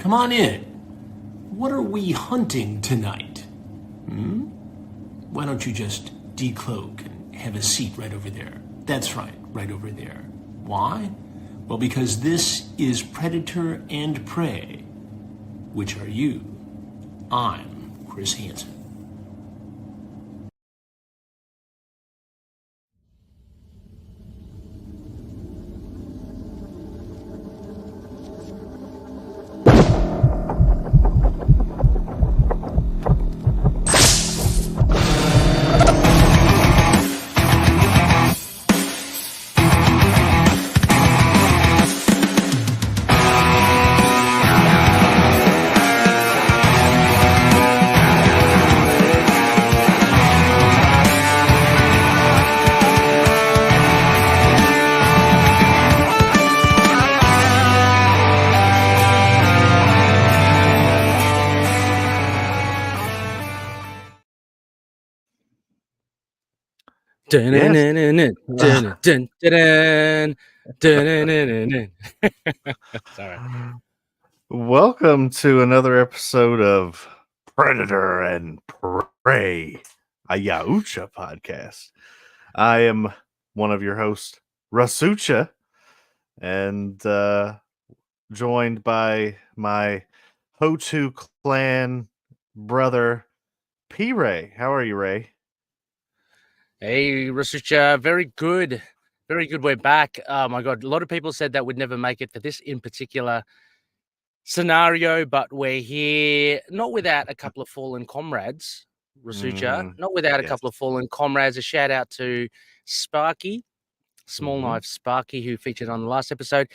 Come on in. What are we hunting tonight? Why don't you just decloak and have a seat right over there? That's right, right over there. Why? Well, because this is Predator and Prey. Which are you? I'm Chris Hansen. Sorry. Welcome to another episode of Predator and Prey, a Yautja podcast. I am one of your hosts, Russutja, and joined by my Hotu clan brother, P. Ray. How are you, Ray? Hey, Russutja, very good. Very good. We're back. Oh my God. A lot of people said that we'd never make it for this in particular scenario, but we're here not without a couple of fallen comrades, Russutja, not without a couple of fallen comrades. A shout out to Sparky, Small Knife Sparky, who featured on the last episode,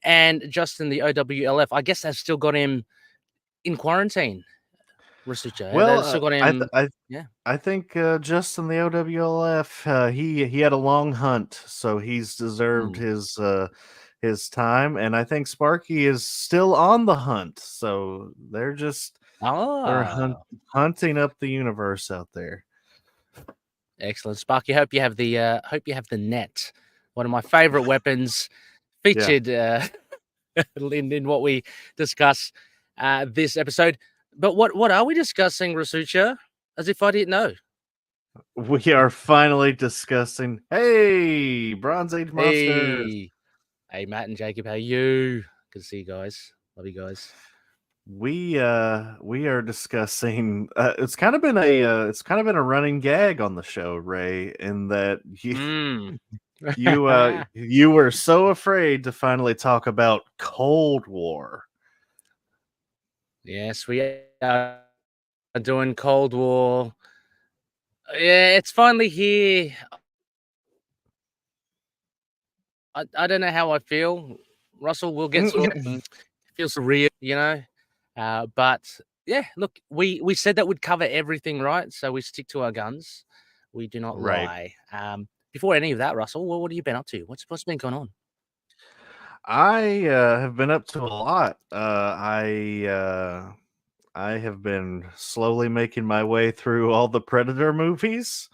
and Justin, the OWLF. I guess they've still got him in quarantine, Russutja. Well, They've still got him. I think Justin the OWLF he had a long hunt, so he's deserved his time, and I think Sparky is still on the hunt, so they're just hunting up the universe out there. Excellent, Sparky. Hope you have the net, one of my favorite weapons, featured in what we discuss this episode. But what are we discussing, Russutja? As if I didn't know. We are finally discussing. Hey, Bronze Age monsters. Hey, Matt and Jacob, how are you? Good to see you guys. Love you guys. We are discussing. It's kind of been a running gag on the show, Ray, in that you were so afraid to finally talk about Cold War. Yes, we are doing Cold War. Yeah, it's finally here. I don't know how I feel. Russell, we'll get some. It feels surreal, you know. But yeah, look, we said that we'd cover everything, right? So we stick to our guns. We do not lie. Before any of that, Russell, what have you been up to? What's been going on? I have been up to a lot. I have been slowly making my way through all the Predator movies.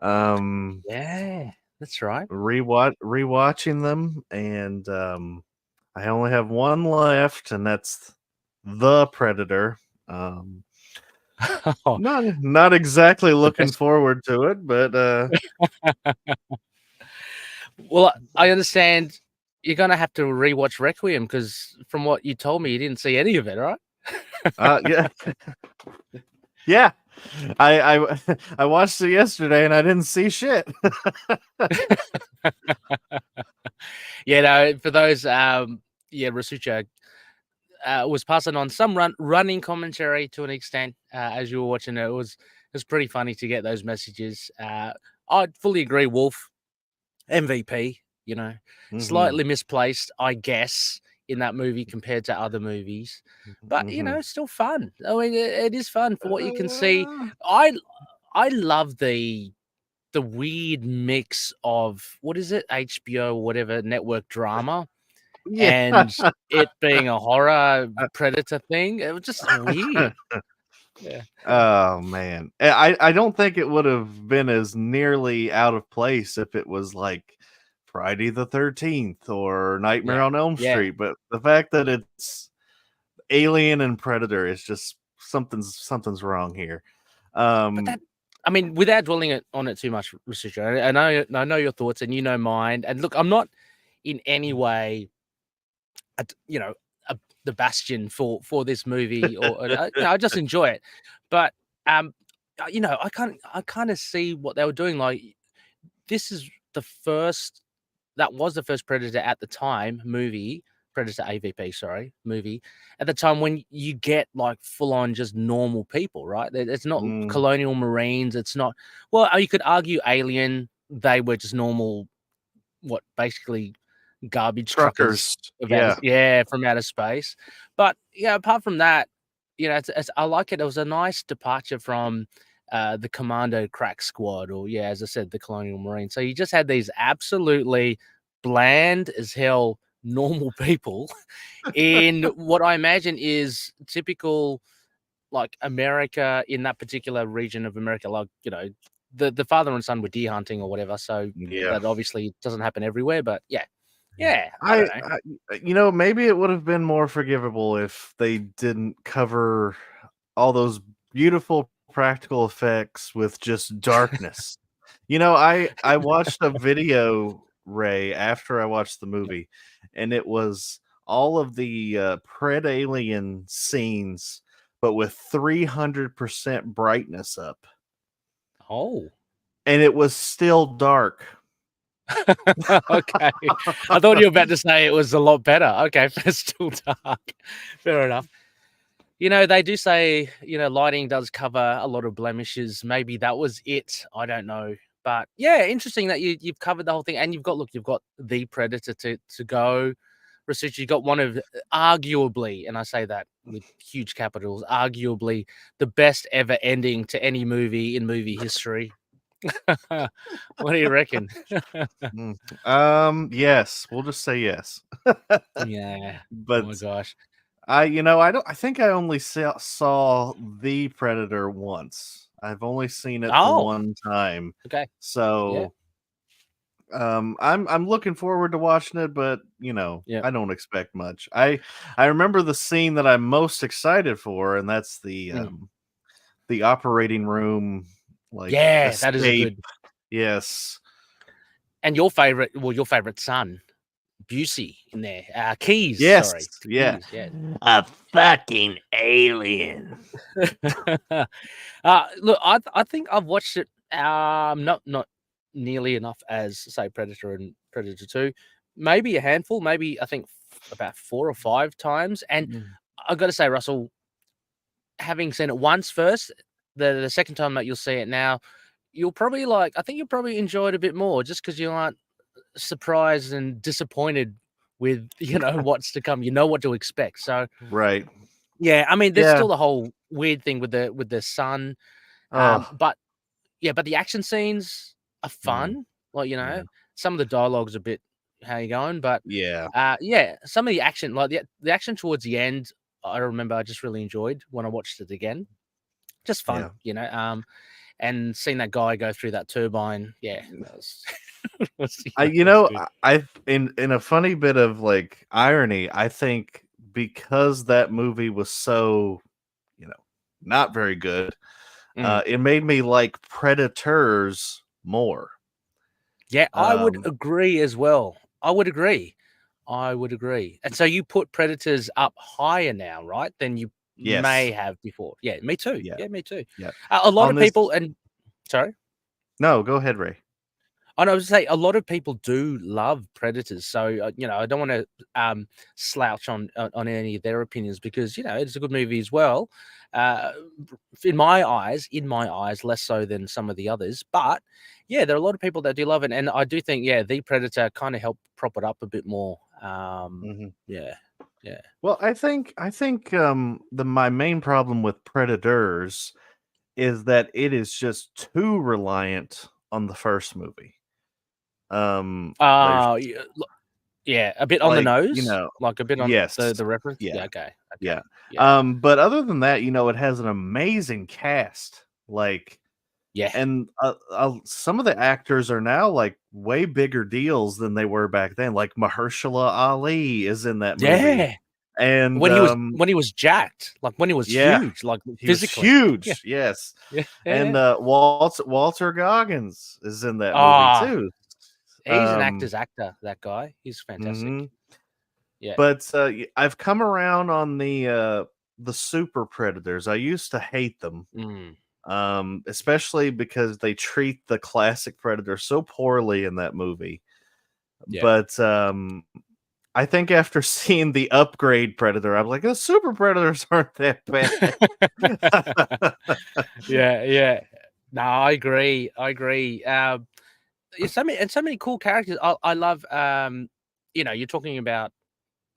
Yeah, that's right. Rewatching them, and I only have one left, and that's The Predator. Not exactly looking forward to it, but well, I understand you're gonna have to rewatch Requiem because from what you told me, you didn't see any of it, right? Yeah, yeah. I watched it yesterday and I didn't see shit. Yeah, no. For those, Russutja was passing on some running commentary to an extent as you were watching it. It was pretty funny to get those messages. I'd fully agree. Wolf MVP, you know, slightly misplaced, I guess, in that movie compared to other movies, but you know, still fun. I mean, it is fun for what you can see. I love the weird mix of what is it, HBO or whatever network drama, and it being a horror Predator thing. It was just weird. Yeah. Oh man, I don't think it would have been as nearly out of place if it was like Friday the 13th or Nightmare on Elm Street, but the fact that Alien and Predator is just something's wrong here. But that, I mean, without dwelling on it too much, Russutja, I know your thoughts, and you know mine. And look, I'm not in any way, you know, the bastion for this movie, or I just enjoy it. But you know, I kind of see what they were doing. Like, this is the first that was the first Predator at the time movie, Predator AVP, sorry, movie at the time when you get like full on just normal people, right? It's not colonial marines. It's not, well, you could argue Alien. They were just normal, basically garbage truckers of from outer space. But yeah, apart from that, you know, I like it. It was a nice departure from the Commando Crack Squad, or as I said, the Colonial Marine. So you just had these absolutely bland as hell normal people in what I imagine is typical, like, America, in that particular region of America. Like, you know, the father and son were deer hunting or whatever. So that obviously doesn't happen everywhere. But yeah, I don't know. You know, maybe it would have been more forgivable if they didn't cover all those beautiful practical effects with just darkness. You know, I watched a video, Ray, after I watched the movie, and it was all of the Pred Alien scenes, but with 300% brightness up. Oh. And it was still dark. Okay. I thought you were about to say it was a lot better. Okay, but it's still dark. Fair enough. You know, they do say, you know, lighting does cover a lot of blemishes. Maybe that was it. I don't know. But yeah, interesting that you've covered the whole thing, and you've got the Predator to go. Russutja, you got one of, arguably, and I say that with huge capitals, arguably the best ever ending to any movie in movie history. What do you reckon? Yes, we'll just say yes. Yeah. But oh my gosh. I think I only saw the Predator once. I've only seen it the one time. Okay. So I'm looking forward to watching it, but you know, I don't expect much. I remember the scene that I'm most excited for, and that's the operating room, like, escape. That is a good. Yes. And your favorite son, Busey, in there. Keys, yes. Sorry. Yeah. Keys, yeah. A fucking alien. Look, I think I've watched it not nearly enough as, say, Predator and Predator 2. Maybe a handful, maybe I think about 4 or 5 times. And I've got to say, Russell, having seen it once first, the second time that you'll see it now, you'll probably enjoy it a bit more, just because you aren't surprised and disappointed with, you know, what's to come. You know what to expect. So right. Yeah, I mean, there's still the whole weird thing with the sun. But the action scenes are fun. Like, you know, some of the dialogue's a bit, how you going? But some of the action, like the action towards the end, I remember I just really enjoyed when I watched it again. Just fun, you know. And seeing that guy go through that turbine, that was, I've in a funny bit of like irony, I think because that movie was so, you know, not very good, it made me like Predators more. Yeah, I would agree as well. I would agree. And so you put Predators up higher now, right? Than you may have before. Yeah, me too. Yeah, me too. Yeah. A lot of people, and sorry. No, go ahead, Ray. I was to say, a lot of people do love Predators, so you know, I don't want to slouch on any of their opinions, because, you know, it's a good movie as well. In my eyes, less so than some of the others, but yeah, there are a lot of people that do love it, and I do think the Predator kind of helped prop it up a bit more. Yeah. Well, I think my main problem with Predators is that it is just too reliant on the first movie. A bit on the nose, you know, like a bit on the reference. Okay. But other than that, you know, it has an amazing cast. And some of the actors are now like way bigger deals than they were back then. Like Mahershala Ali is in that movie And when he was jacked, like when he was yeah, huge, like he was physically. Yeah. huge. Yes. Yeah. And Walter Goggins is in that movie Ah, too. he's an actor's actor, that guy. He's fantastic. Mhm. Yeah. But I've come around on the super predators. I used to hate them. Mm. Especially because they treat the classic predator so poorly in that movie. Yeah. But I think after seeing the upgrade predator, I'm like, the super predators aren't that bad. Yeah. No, I agree. So many cool characters. I love. You're talking about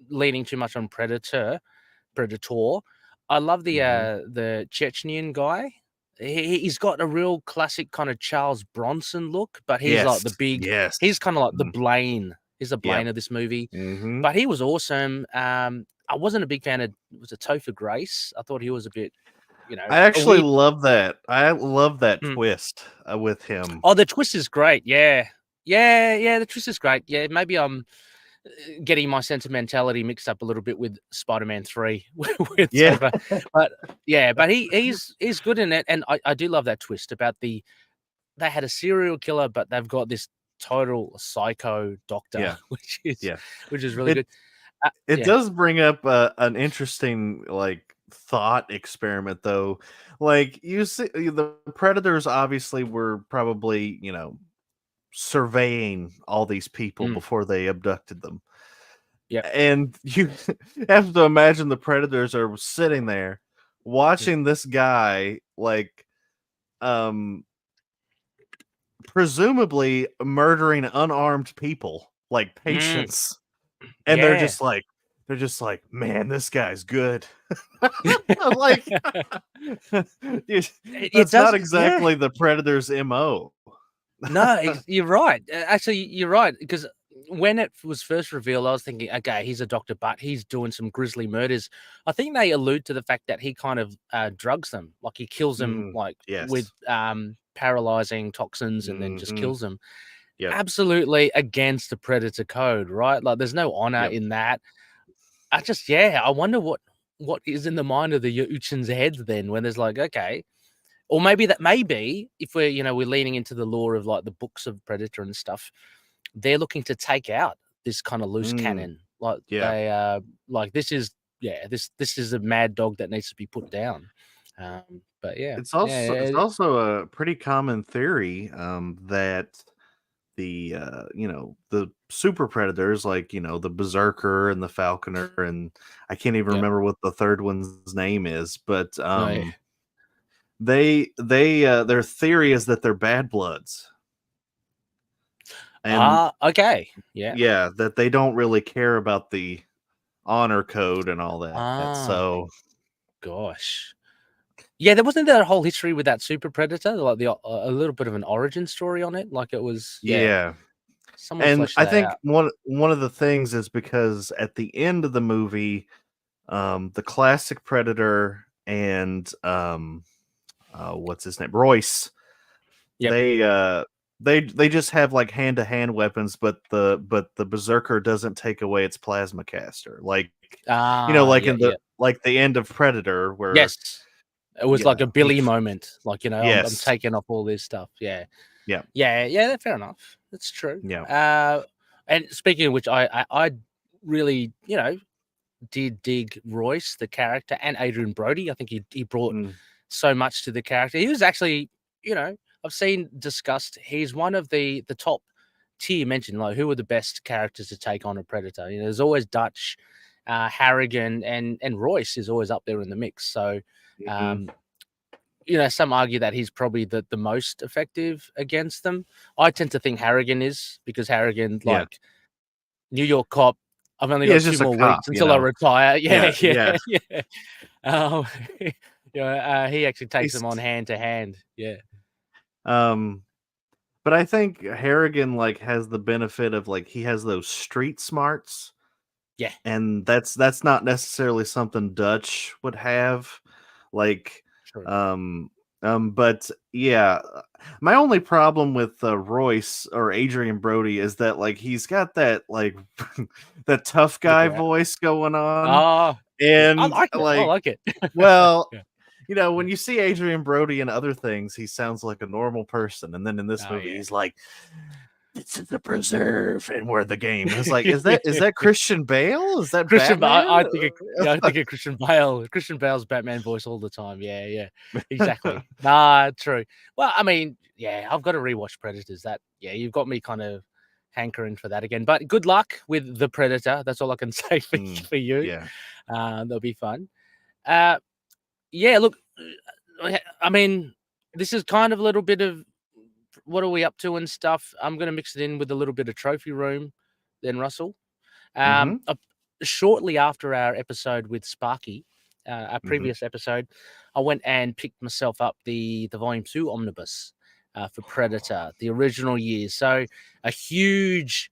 leaning too much on Predator. I love Mhm. the Chechnyan guy. He's got a real classic kind of Charles Bronson look, but he's like Yes. the big. Yes. He's kind of like the Mhm. Blaine. He's the Yep. Blaine of this movie. Mhm. But he was awesome. I wasn't a big fan of Topher Grace. I thought he was a bit, I a actually weird. love that. I love that Hmm. twist with him. Oh, the twist is great. Yeah. The twist is great. Yeah, maybe I'm getting my sentimentality mixed up a little bit with Spider-Man 3 with Yeah. Topher. But he's good in it, and I do love that twist about they had a serial killer, but they've got this total psycho doctor, Yeah. which is Yeah. really It good. it Yeah. does bring up an interesting like thought experiment though. Like you see the predators obviously were probably, surveying all these people Mm, before they abducted them. yep. And you have to imagine the predators are sitting there watching this guy like um presumably murdering unarmed people like Mm, patients. And yeah. they're just like, man, this guy's good. Like, It that's not does. Yeah. exactly the Predator's MO. No, you're right. Actually, you're right, because when it was first revealed, I was thinking, okay, he's a doctor, but he's doing some grisly murders. I think they allude to the fact that he kind of drugs them, like he kills them, Mm, like with yes. paralyzing toxins, and then just Hmm. kills them. Yep. Absolutely against the Predator code, right? Like, there's no honor Yep. in that. I wonder what is in the mind of the Uchin's heads then, when there's like, okay. Or maybe if we're leaning into the lore of like the books of Predator and stuff, they're looking to take out this kind of loose Mm, cannon. Like yeah. they like this is a mad dog that needs to be put down. But yeah, It's yeah, also a pretty common theory that the super predators like the berserker and the falconer, and I can't even yeah. remember what the third one's name is, but No, yeah. their theory is that they're bad bloods, and Okay. Yeah. yeah, that they don't really care about the honor code and all that. Ah, So gosh. Yeah, there wasn't that a whole history with that super predator, like a little bit of an origin story on it. Like it was, yeah, yeah. someone And fleshed I that think out. one of the things is because at the end of the movie, the classic Predator and what's his name, Royce, Yep. they just have like hand to hand weapons, but the Berserker doesn't take away its plasma caster, like like Yeah, in yeah. the end of Predator, where Yes. It was like yeah, a Billy moment. Like, I'm yes, taking off all this stuff. Yeah. yeah, Yeah, fair enough. That's true. yeah, And speaking of which, I really, did dig Royce, the character, and Adrian Brody. I think he brought mm, so much to the character. He was actually, I've seen discussed, he's one of the top tier mentioned, like who are the best characters to take on a Predator. There's always Dutch, Harrigan, and Royce is always up there in the mix. So, mhm. um, some argue that he's probably the most effective against them. I tend to think Harrigan is, because Harrigan, Yeah, like New York cop, I've only yeah, got it's two just a more cop, weeks until I retire. yeah, Yeah, yeah. yeah. Um, he actually takes He's them on hand to hand. Yeah. um But I think Harrigan like has the benefit of like he has those street smarts, Yeah. and that's not necessarily something Dutch would have. Like True. um But yeah, my only problem with Royce or Adrian Brody is that like he's got that like that tough guy Little out. voice going on, Oh, yeah. I and like it. I like, like it. well, Yeah. when you see Adrian Brody in other things, he sounds like a normal person, and then in this Oh, movie, yeah. he's like, "This is the preserve, and we're the game." It's like, is that Christian Bale? Is that Christian, Batman? I think, I think of Christian Bale. Christian Bale's Batman voice all the time. Yeah, yeah, exactly. Nah, true. Well, I mean, yeah, I've got to rewatch Predators. You've got me kind of hankering for that again. But good luck with the Predator. That's all I can say for you. Yeah. That'll be fun. Yeah, look, I mean, this is kind of a little bit of what are we up to and stuff. I'm going to mix it in with a little bit of trophy room, then Russell. Mm-hmm. Shortly after our episode with Sparky, our Mm-hmm. previous episode, I went and picked myself up the Volume 2 omnibus for Predator, the original year. So a huge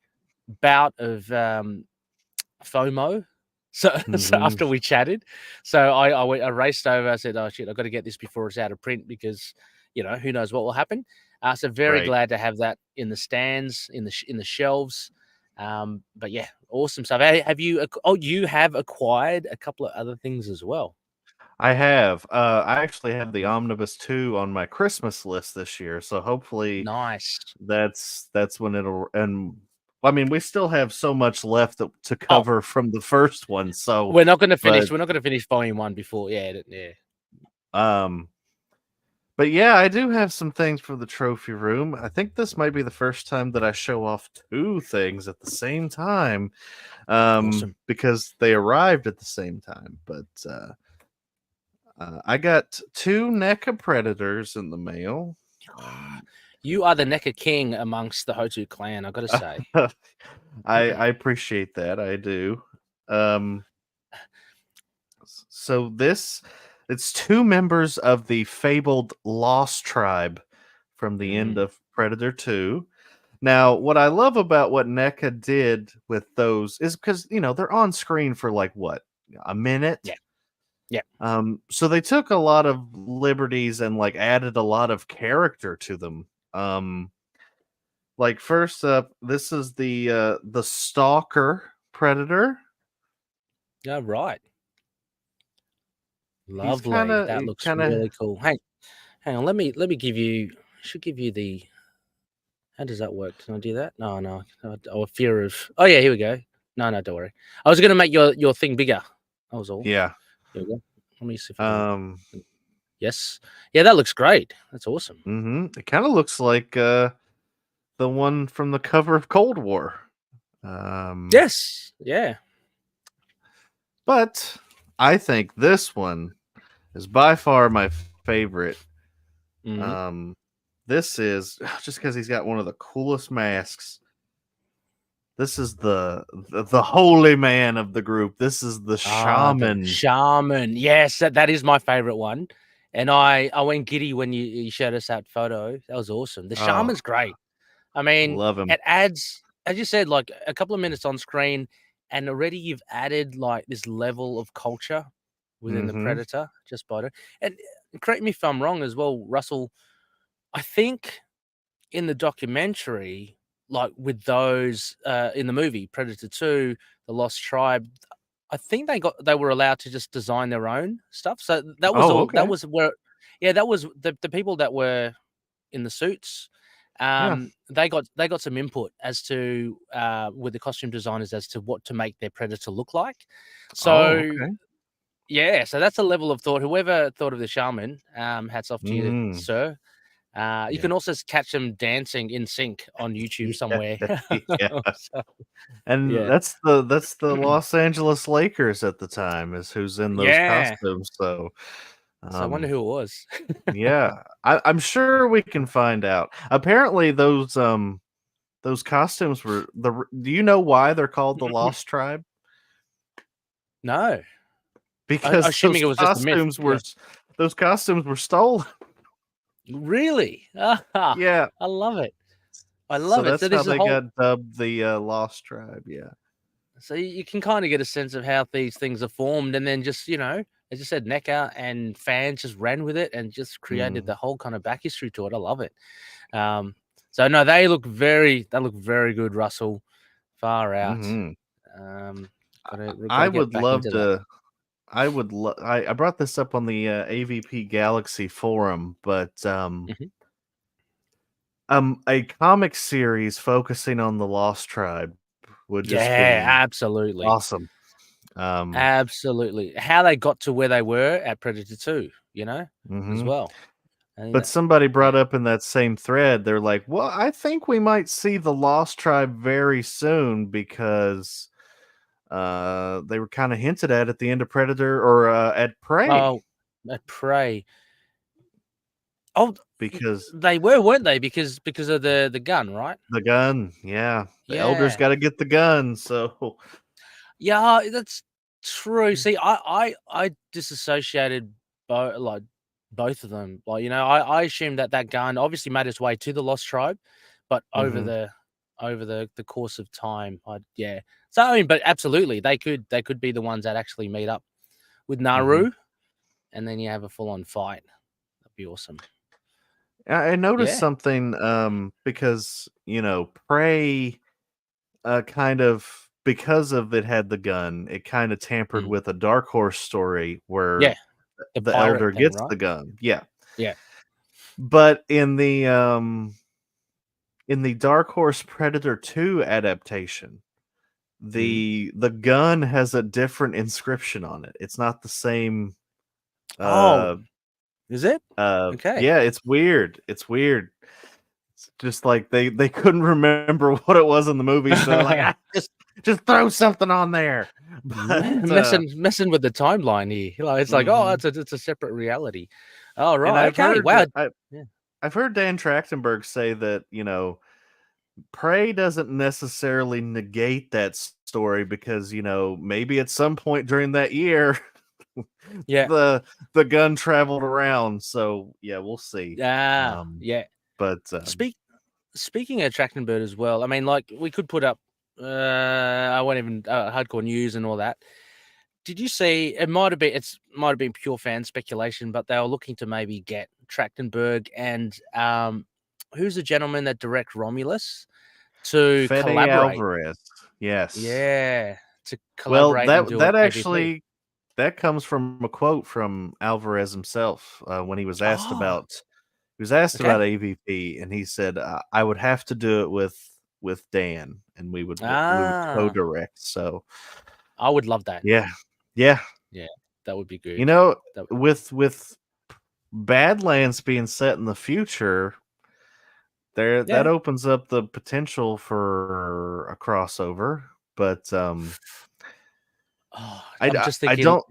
bout of FOMO. So after we chatted, so I raced over. I said, "Oh shit, I've got to get this before it's out of print because who knows what will happen." So very Right. glad to have that in the stands, in the shelves. But yeah, awesome stuff. Have you? You have acquired a couple of other things as well. I have. I actually have the Omnibus 2 on my Christmas list this year, so hopefully Nice. that's when it'll. And I mean, we still have so much left to Oh, cover from the first one, so we're not going to finish. but We're not going to finish Volume 1 before. Yeah. but yeah, I do have some things for the trophy room. I think this might be the first time that I show off two things at the same time, Awesome. because they arrived at the same time. But I got two NECA Predators in the mail. You are the NECA king amongst the Hotu clan, I've got to say. I appreciate that. I do. So it's two members of the fabled Lost Tribe from the end of Predator 2. Now, what I love about what NECA did with those is because they're on screen for like what, a minute? Yeah. So they took a lot of liberties and like added a lot of character to them. Like first up, this is the Stalker Predator. Yeah, right. He's Lovely. That looks really cool. Hang on. Let me give you. Should give you the. How does that work? Can I do that? No. Oh, fear of. Oh yeah, here we go. No, don't worry. I was going to make your thing bigger. That was all. Yeah. Here we go. Let me see if I can. Yes. Yeah, that looks great. That's awesome. It kind of looks like the one from the cover of Cold War. Yes. Yeah. But I think this one is by far my favorite. This is just because he's got one of the coolest masks. This is the holy man of the group. This is the shaman. Shaman. Yes, that is my favorite one. And I went giddy when you showed us that photo. That was awesome. The shaman's great. I mean, love him. It adds, as you said, like a couple of minutes on screen, and already you've added like this level of culture within the Predator just by it. And correct me if I'm wrong as well, Russell. I think in the documentary, like with those in the movie Predator 2, The Lost Tribe, I think they were allowed to just design their own stuff. So that was all. Okay. That was where, that was the people that were in the suits. They got some input as to with the costume designers as to what to make their Predator look like. So yeah, so that's a level of thought. Whoever thought of the shaman, hats off to you, sir. You can also catch them dancing in sync on YouTube somewhere. That's the Los Angeles Lakers at the time is who's in those costumes. So I wonder who it was. Yeah, I'm sure we can find out. Apparently, those costumes were do you know why they're called the Lost Tribe? No, because assuming it was just a myth. Those costumes were stolen. Really? Yeah, I love it. I love it. So that's how they got dubbed the Lost Tribe. Yeah. So you can kind of get a sense of how these things are formed, and then just As you said, NECA and fans just ran with it and just created the whole kind of back history to it. I love it. So no, they look very good, Russell. Far out. I get would back love into that. to. I brought this up on the AVP Galaxy forum, but a comic series focusing on the Lost Tribe would just be absolutely awesome. Absolutely. How they got to where they were at Predator 2, as well. But somebody brought up in that same thread, they're like, well, I think we might see the Lost Tribe very soon because they were kind of hinted at the end of Predator or at Prey. Oh, at Prey. Oh, because they were, weren't they? Because of the gun, right? The gun, yeah. The elders got to get the gun, so yeah, that's true. See, I disassociated both of them. Like, I assumed that gun obviously made its way to the Lost Tribe, but over the course of time, So I mean, but absolutely, they could be the ones that actually meet up with Naru, and then you have a full on fight. That'd be awesome. I noticed something because Prey kind of, because of it had the gun, it kind of tampered with a Dark Horse story where the elder gets the gun. Yeah. But in the Dark Horse Predator 2 adaptation, the gun has a different inscription on it. It's not the same. Is it? Okay. Yeah, it's weird. It's just like they couldn't remember what it was in the movie, so they're like, just throw something on there. But, messing with the timeline here. It's like, oh, it's a separate reality. Oh, right. I've heard Dan Trachtenberg say that, Prey doesn't necessarily negate that story because, maybe at some point during that year, the gun traveled around. So yeah, we'll see. But speaking of Trachtenberg as well, I mean, like, we could put up I won't even hardcore news and all that. Did you see? It might have been pure fan speculation, but they were looking to maybe get Trachtenberg and who's the gentleman that direct Romulus to Fede collaborate? Alvarez. Yes. Yeah, to collaborate. Well, and do that an actually AVP. that comes from a quote from Alvarez himself when he was asked about AVP, and he said, "I would have to do it with Dan, and we would co-direct." So I would love that. Yeah, that would be good. With Badlands being set in the future, that opens up the potential for a crossover. But I'm just thinking,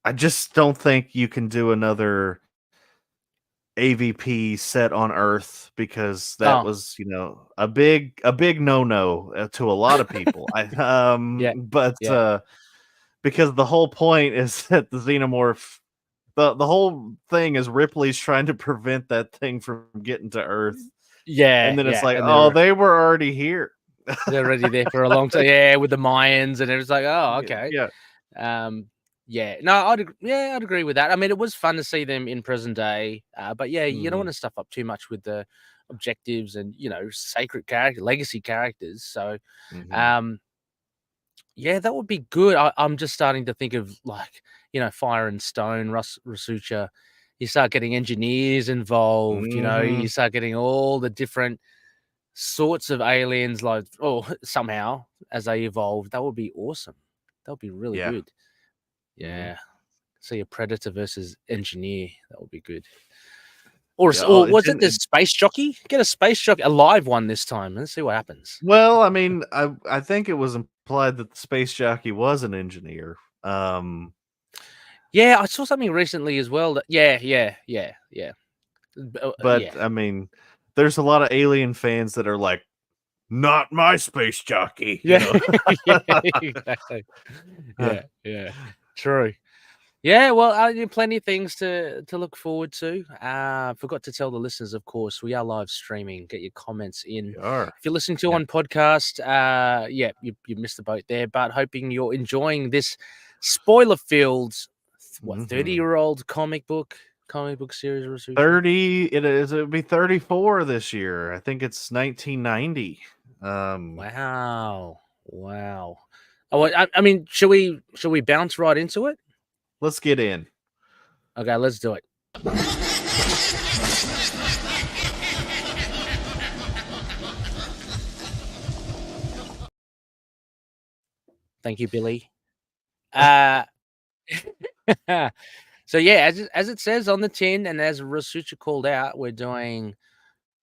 I just don't think you can do another AVP set on Earth because that was, a big no-no to a lot of people. Because the whole point is that the xenomorph, the whole thing is Ripley's trying to prevent that thing from getting to Earth. Yeah, and then it's like, oh, they were already here. They're already there for a long time. Yeah, with the Mayans, and it was like, oh, okay. No, I'd agree with that. I mean, it was fun to see them in present day, but you don't want to stuff up too much with the objectives and sacred legacy characters. So, that would be good. I'm just starting to think of, like, Fire and Stone, Russutja. You start getting engineers involved. You start getting all the different sorts of aliens, like, somehow as they evolve. That would be awesome. That would be really good. See a Predator versus Engineer. That would be good. Or was it the space jockey? Get a space jockey, a live one this time. Let's see what happens. Well, I mean, I think it was implied that the space jockey was an engineer. Yeah, I saw something recently as well. But I mean, there's a lot of Alien fans that are like, not my space jockey. Exactly. Yeah. True. Yeah, well, plenty of things to look forward to. Forgot to tell the listeners, of course, we are live streaming. Get your comments in. If you're listening to on podcast, you missed the boat there, but hoping you're enjoying this spoiler-filled what, Mhm. 30-year-old comic book series, Russutja? 30. It'll be 34 this year. I think it's 1990. Wow. Oh, I mean, should we bounce right into it? Let's get in. Okay, let's do it. Thank you, Billy. So yeah, as it says on the tin, and as Russutja called out, we're doing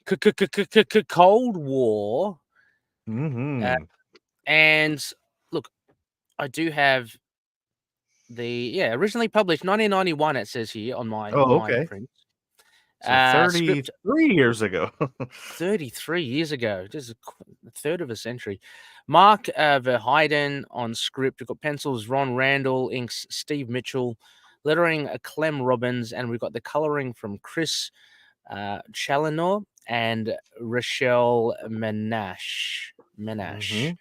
Cold War. Mhm. And look, I do have the originally published 1991. It says here on Oh, my okay. print. So Script 33 years ago. 33 years ago, just a third of a century. Mark Verheiden on script. We've got pencils Ron Randall, inks Steve Mitchell, lettering Clem Robbins, and we've got the coloring from Chris Challenor and Rochelle Menache. Mhm.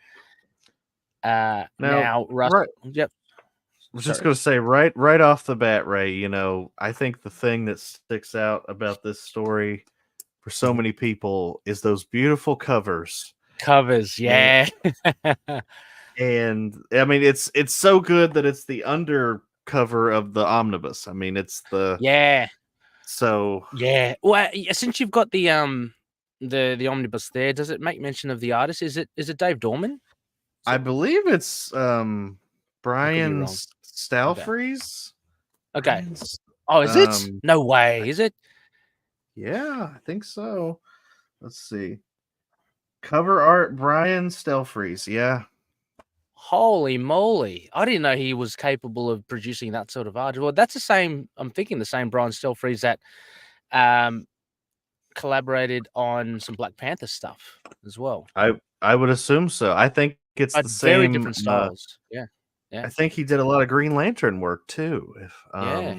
Now, Now, Russ. right. Yep. I was just Sorry. going to say right off the bat, Ray, I think the thing that sticks out about this story for so Mhm. many people is those beautiful covers. Covers, yeah. And I mean it's so good that it's the undercover of the omnibus. I mean, it's the Yeah. so Yeah. Well, since you've got the omnibus there, does it make mention of the artist? Is it Dave Dorman? I believe it's I could be Brian wrong. Okay. Stalfreeze. Okay. Brian's, Oh, is it? um No way. Is it? yeah, I think so. Let's see. Cover art Brian Stelfreeze. Yeah. Holy moly. I didn't know he was capable of producing that sort of art. Well, that's the same. I'm thinking the same Brian Stelfreeze that collaborated on some Black Panther stuff as well. I would assume so. I think it's But the very same. different styles. Yeah. Yeah. I think he did a lot of Green Lantern work too. Yeah.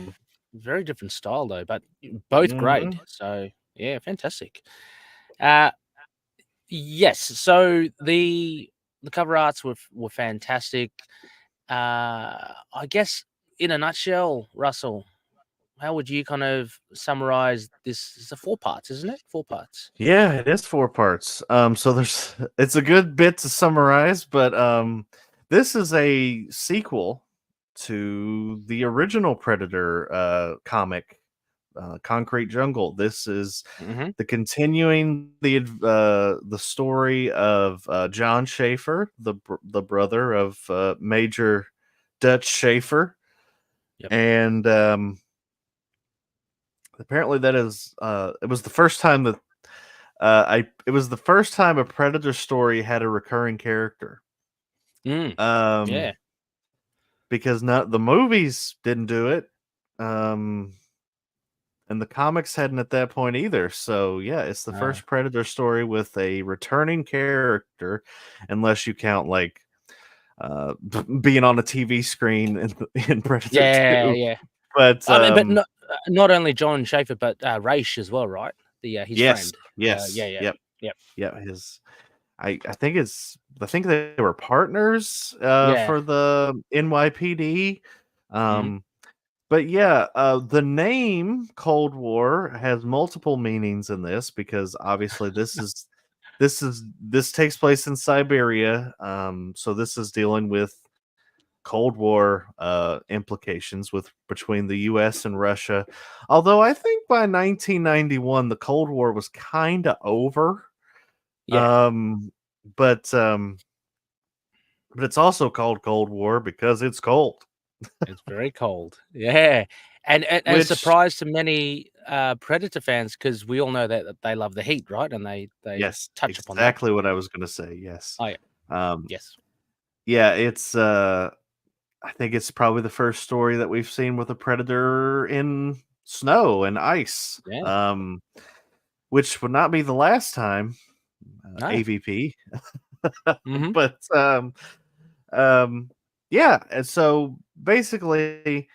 Very different style though, but both great. Mhm. So yeah, fantastic. Yes. So the cover arts were fantastic. I guess in a nutshell, Russell, how would you kind of summarize this? It's a 4 parts, isn't it? 4 parts. Yeah, it is 4 parts. So there's it's a good bit to summarize, but this is a sequel to the original Predator comic, Concrete Jungle. This is Mm-hmm. the continuing the story of John Schaefer, the brother of Major Dutch Schaefer, Yep. and apparently that is it was the first time that it was the first time a Predator story had a recurring character. Yeah. Because not the movies didn't do it. And the comics hadn't at that point either. So yeah, it's the first Predator story with a returning character, unless you count like being on a TV screen in Predator Yeah. 2. Yeah. But I mean, but not only John Schaefer, but Raish as well, right? His yes, friend. yes, Yeah. yep, Yep. yeah. I think they were partners Yeah. for the NYPD. Mhm. But yeah, the name Cold War has multiple meanings in this because obviously this takes place in Siberia. So this is dealing with Cold War implications between the US and Russia. Although I think by 1991 the Cold War was kind of over. Yeah. But it's also called Cold War because it's cold. It's very cold. Yeah. And a Which surprise to many Predator fans, because we all know that they love the heat, right? And they yes, touch upon that. exactly what I was going to say. Yes. Oh yeah. Um Yes. yeah, it's I think it's probably the first story that we've seen with a predator in snow and ice. Yeah. Which would not be the last time No. AVP. Mm-hmm. But yeah, and so basically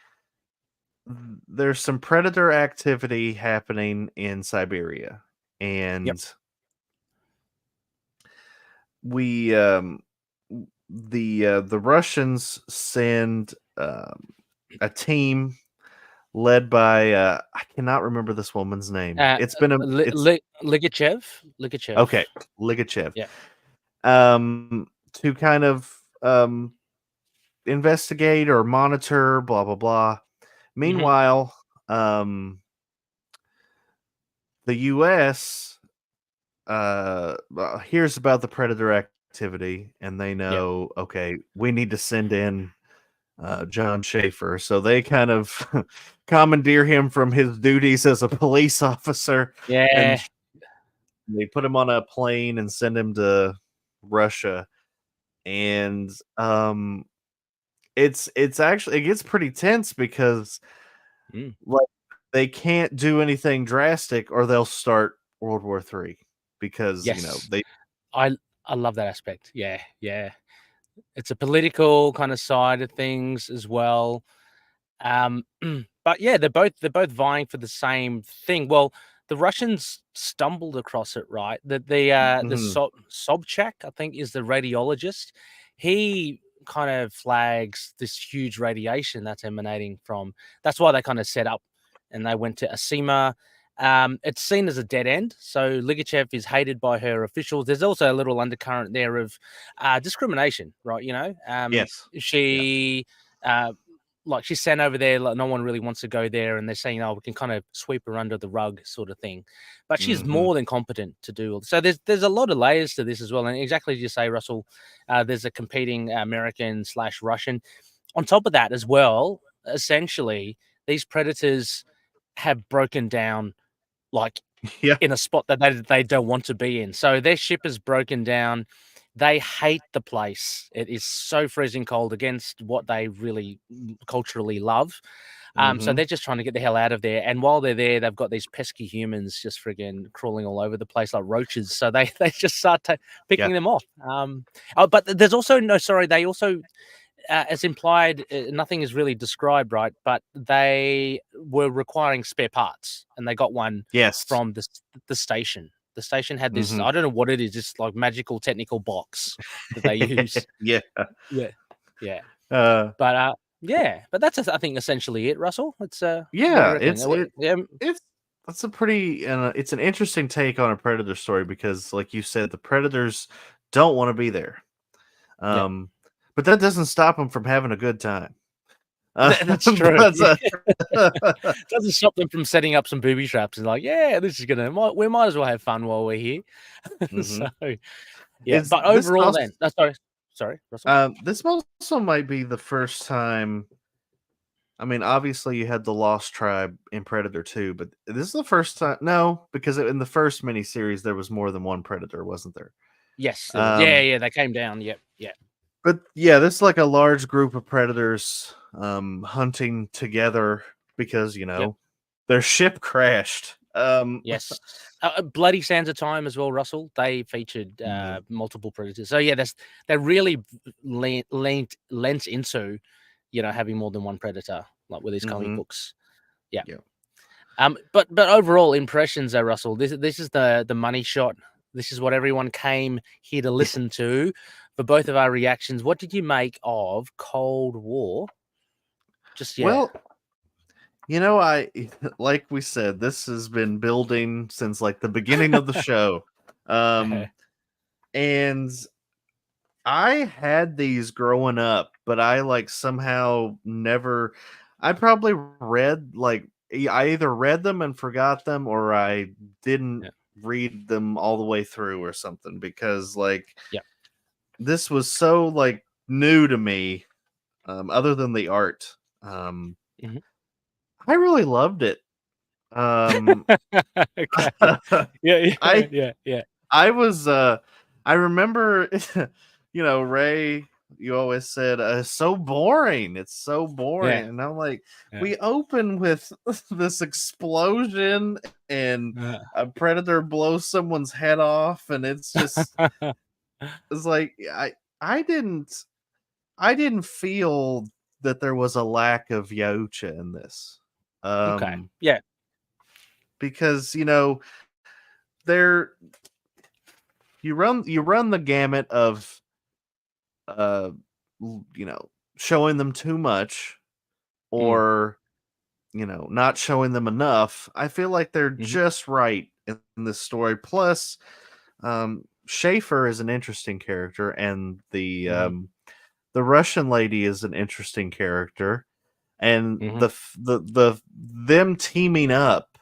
there's some predator activity happening in Siberia, and we the Russians send a team led by I cannot remember this woman's name. It's been it's Ligachev. okay, Ligachev. Yeah. To kind of investigate or monitor, blah blah blah. Meanwhile, the U.S. Hears about the predator activity, and they know, okay, we need to send in John Schaefer. So they kind of commandeer him from his duties as a police officer, and Yeah. they put him on a plane and send him to Russia. And it's actually, it gets pretty tense because like they can't do anything drastic or they'll start World War III because Yes. they I love that aspect. Yeah. Yeah. It's a political kind of side of things as well. But yeah, they're both vying for the same thing. Well, the Russians stumbled across it, right? The Sobchak, I think, is the radiologist. He kind of flags this huge radiation that's emanating from. That's why they kind of set up, and they went to Asima. It's seen as a dead end. So Ligachev is hated by her officials. There's also a little undercurrent there of discrimination, right? yes. She. Like she's sent over there, like no one really wants to go there, and they're saying, "Oh, we can kind of sweep her under the rug," sort of thing. But she's more than competent to do all. So there's a lot of layers to this as well, and exactly as you say, Russell, there's a competing American/Russian. On top of that, as well, essentially, these predators have broken down, like Yeah. in a spot that they don't want to be in. So their ship is broken down. They hate the place. It is so freezing cold against what they really culturally love. So they're just trying to get the hell out of there. And while they're there, they've got these pesky humans just friggin' crawling all over the place like roaches. So they just start picking them off. But there's also they also, as implied, nothing is really described, right? But they were requiring spare parts, and they got one Yes. from the station. The station had this, I don't know what it is, just like magical technical box that they use. Yeah. Yeah. But that's I think essentially it, Russell. It's what do you reckon? That's a pretty it's an interesting take on a predator story because, like you said, the predators don't want to be there. But that doesn't stop them from having a good time. That's true. Doesn't stop them from setting up some booby traps and like, this is we might as well have fun while we're here. So, but overall, then, sorry, Russell. This also might be the first time. I mean, obviously, you had the Lost Tribe in Predator 2, but this is the first time. No, because in the first miniseries, there was more than one Predator, wasn't there? Yes. They came down. Yep. Yeah. But yeah, this is like a large group of predators hunting together because their ship crashed. Yes. Bloody Sands of Time as well, Russell. They featured multiple predators. So yeah, they really lent into having more than one predator, like with these comic books. Yeah. But overall impressions, Russell. This is the money shot. This is what everyone came here to listen to. For both of our reactions, what did you make of Cold War? Well, I like we said, this has been building since like the beginning of the show. And I had these growing up, but I like somehow never. I probably read I either read them and forgot them, or I didn't read them all the way through or something because this was so like new to me. Other than the art, I really loved it. I was I remember Ray, you always said so boring, it's so boring, and I'm like, we open with this explosion and a predator blows someone's head off, and it's just it's like I didn't feel that there was a lack of Yautja in this. Because there you run the gamut of showing them too much or not showing them enough. I feel like they're Mhm. just right in this story. Plus, Schaefer is an interesting character, and Mhm. the Russian lady is an interesting character, and Mhm. them teaming up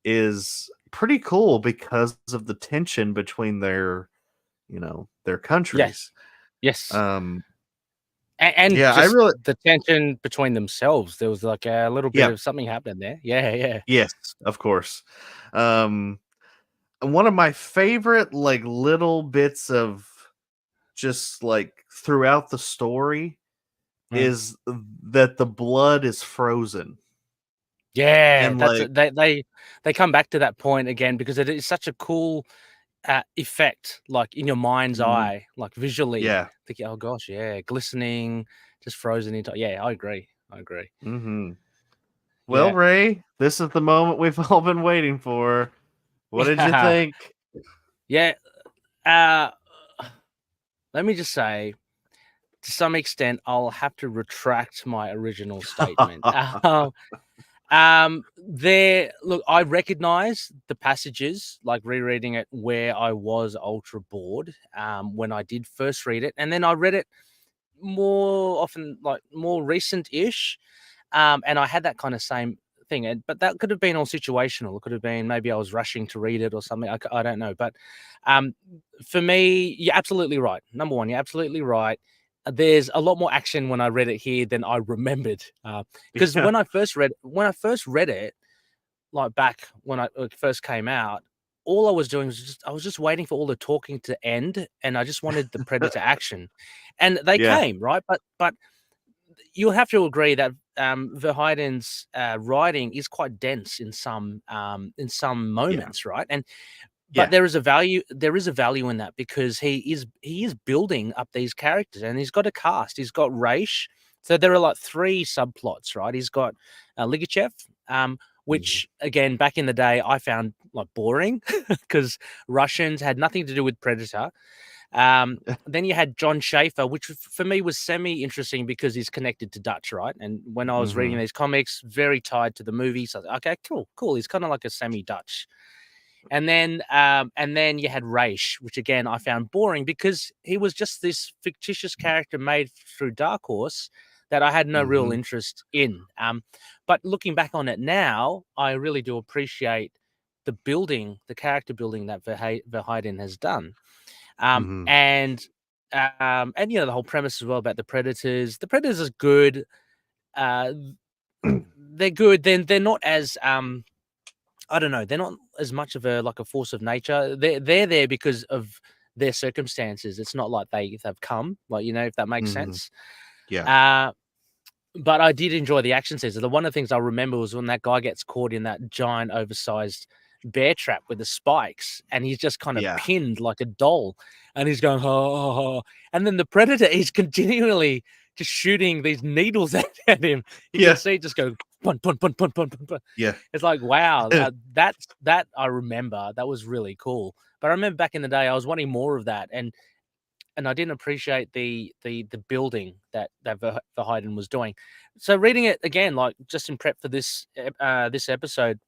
is pretty cool because of the tension between their Yes. countries. Yes. Um, And yeah, I just really the tension between themselves. There was like a little bit yeah, of something happened there. Yeah, yeah. yes, of course. Um, one of my favorite like little bits of just like throughout the story Mm. is that the blood is frozen Yeah, and that's like they come back to that point again because it is such a cool effect, like in your mind's mhm, eye, like visually. yeah. Thinking, oh gosh, yeah, glistening, just frozen into. Yeah, I agree. I agree. Well, Yeah. Ray, this is the moment we've all been waiting for. What did you think? Yeah. Uh, let me just say, to some extent, I'll have to retract my original statement. There, look, I recognize the passages, like rereading it, where I was ultra bored when I did first read it, and then I read it more often, like more recent-ish, and I had that kind of same thing. But that could have been all situational. It could have been maybe I was rushing to read it or something. I don't know. But um, for me, you're absolutely right. Number one, you're absolutely right. There's a lot more action when I read it here than I remembered. Because Yeah. when I first read it, like back when it first came out, all I was doing was I was just waiting for all the talking to end, and I just wanted the predator action, and they Yeah. came, right. But you'll have to agree that Verheiden's writing is quite dense in some Yeah. moments, right? And but Yeah. there is a value in that because he is building up these characters, and he's got a cast. He's got Raish, so there are like three subplots, right? He's got Ligachev, Mhm. which again back in the day I found like boring because Russians had nothing to do with Predator. Then you had John Schaefer, which for me was semi-interesting because he's connected to Dutch, right? And when I was reading Mhm. these comics, very tied to the movie, so I was like, okay, cool, cool. He's kind of like a semi-Dutch. And then you had Raish, which again I found boring because he was just this fictitious character made through Dark Horse that I had no real Mhm. interest in. But looking back on it now, I really do appreciate the character building that Verheiden has done. Um, Mhm. and and the whole premise as well about the predators. The predators is good. Uh, they're good. Then they're not as I don't know. They're not as much of a force of nature. They're there because of their circumstances. It's not like they've come, like if that makes Mhm. sense. Yeah. Uh, but I did enjoy the action scenes. The one of the things I remember was when that guy gets caught in that giant, oversized bear trap with the spikes, and he's just kind of Yeah. pinned like a doll, and he's going, ha, ha, ha. And then the predator is continually just shooting these needles at him. You can Yeah. see it just go pun, pun, pun, pun, pun, pun, pun. Yeah. It's like, wow, that I remember. That was really cool. But I remember back in the day, I was wanting more of that, and I didn't appreciate the building that Verheiden was doing. So reading it again, like just in prep for this episode,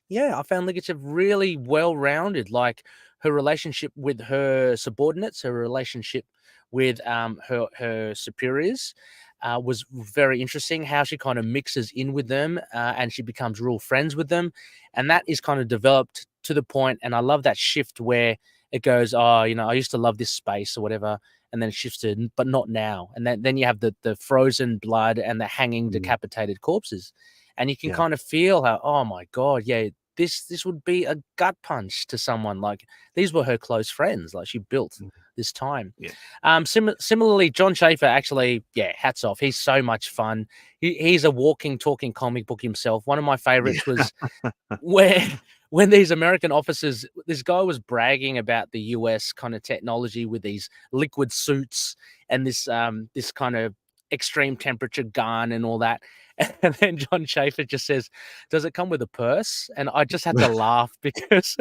yeah, I found Ligachev really well rounded. Like her relationship with her subordinates, her relationship with her superiors. Was very interesting how she kind of mixes in with them and she becomes real friends with them. And that is kind of developed to the point, and I love that shift where it goes, oh, I used to love this space or whatever, and then it shifts to, but not now. And then you have the frozen blood and the hanging Mhm. decapitated corpses. And you can Yeah. kind of feel how, oh my God, yeah, this would be a gut punch to someone. Like these were her close friends. Like she built Mhm. this time. Yeah. Similarly, John Schaefer actually, yeah, hats off. He's so much fun. He's a walking, talking comic book himself. One of my favorites Yeah. was where when these American officers, this guy was bragging about the US kind of technology with these liquid suits and this kind of extreme temperature gun and all that. And then John Schaefer just says, "Does it come with a purse?" And I just had to laugh because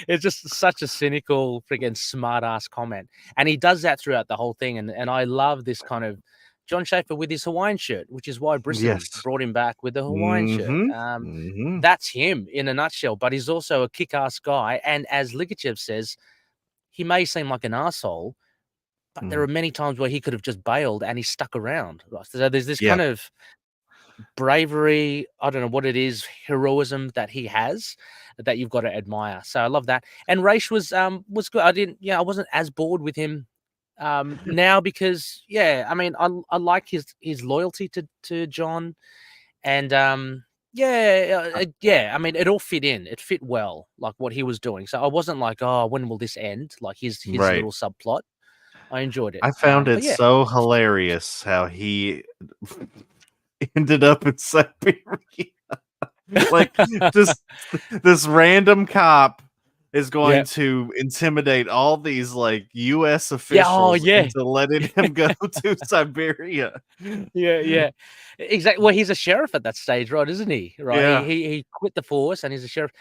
it's just such a cynical, friggin' smart ass comment. And he does that throughout the whole thing. And I love this kind of John Schaefer with his Hawaiian shirt, which is why Brisson Yes. brought him back with the Hawaiian shirt. Mhm. That's him in a nutshell. But he's also a kick-ass guy, and as Ligachev says, he may seem like an asshole, but there are many times where he could have just bailed and he stuck around. So there's this kind of bravery, I don't know what it is, heroism that he has that you've got to admire. So I love that. And Raish was good. I wasn't as bored with him now because I mean I like his loyalty to John, and I mean it all fit in. It fit well, like what he was doing. So I wasn't like, oh, when will this end? Like his little subplot. I enjoyed it. I found it but yeah. so hilarious how he ended up in Siberia. Like, just this random cop is going to intimidate all these like U.S. officials into letting him go to Siberia. Yeah, exactly. Well, he's a sheriff at that stage, right? Isn't he? Right. Yeah. He quit the force and he's a sheriff.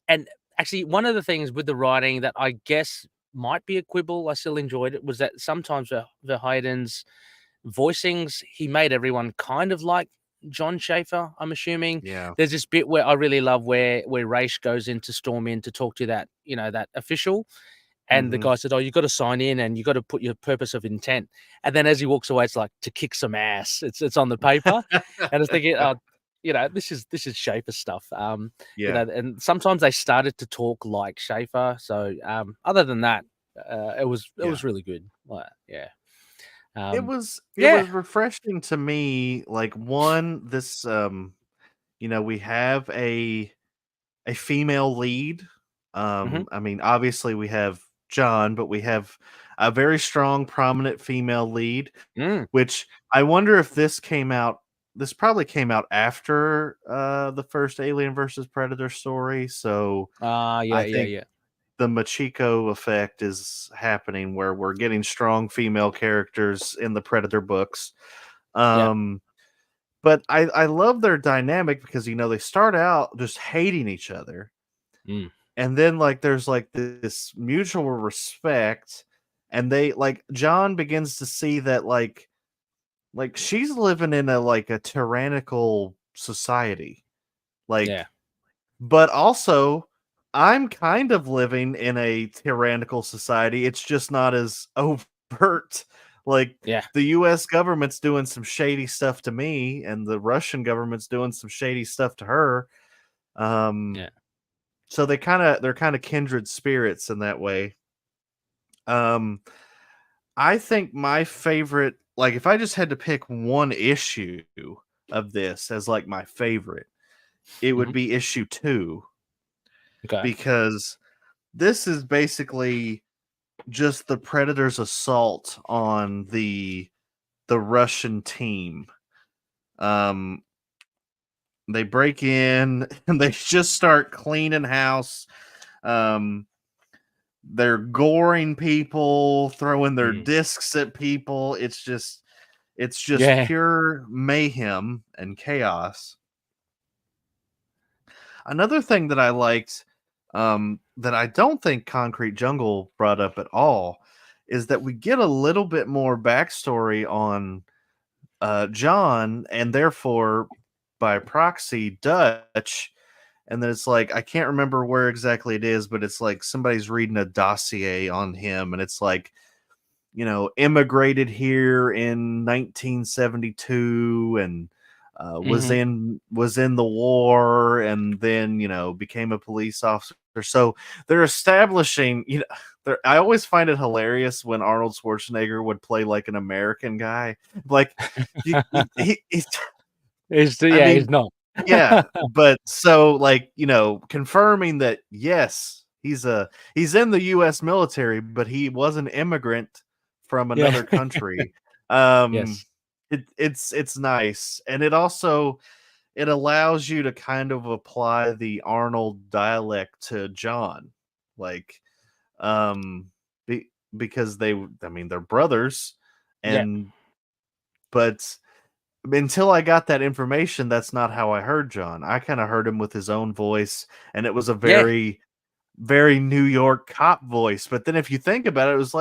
And actually, one of the things with the writing that I guess might be a quibble, I still enjoyed it, was that sometimes Verheiden's voicings, he made everyone kind of like John Schaefer, I'm assuming. Yeah. There's this bit where I really love where Raish goes in to storm in to talk to that, that official. And the guy said, oh, you got to sign in and you got to put your purpose of intent. And then as he walks away, it's like to kick some ass. It's on the paper. And I was thinking, this is Schaefer stuff. And sometimes they started to talk like Schaefer. So other than that, it was really good. It was refreshing to me. Like this we have a female lead. I mean, obviously we have John, but we have a very strong, prominent female lead, which I wonder if this probably came out after the first Alien versus Predator story. So I think the Machiko effect is happening where we're getting strong female characters in the Predator books. But I love their dynamic because, they start out just hating each other. And then there's this mutual respect, and they John begins to see that like she's living in a tyrannical society. But also I'm kind of living in a tyrannical society. It's just not as overt. The US government's doing some shady stuff to me, and the Russian government's doing some shady stuff to her. So they're kind of kindred spirits in that way. I think my favorite, if I just had to pick one issue of this as my favorite, it would be issue 2. Okay. Because this is basically just the Predators' assault on the Russian team. They break in and they just start cleaning house. They're goring people, throwing their discs at people. It's just pure mayhem and chaos. Another thing that I liked, that I don't think Concrete Jungle brought up at all, is that we get a little bit more backstory on John, and therefore by proxy Dutch. And then it's I can't remember where exactly it is, but it's somebody's reading a dossier on him, and it's immigrated here in 1972 and was in the war, and then became a police officer. So they're establishing, I always find it hilarious when Arnold Schwarzenegger would play an American guy, he's not. Yeah, but so confirming that yes, he's in the US military, but he was an immigrant from another country. It's nice, and it also allows you to kind of apply the Arnold dialect to John, because they're brothers, but until I got that information, that's not how I heard John. I kind of heard him with his own voice, and it was a very, very New York cop voice. But then if you think about it, it was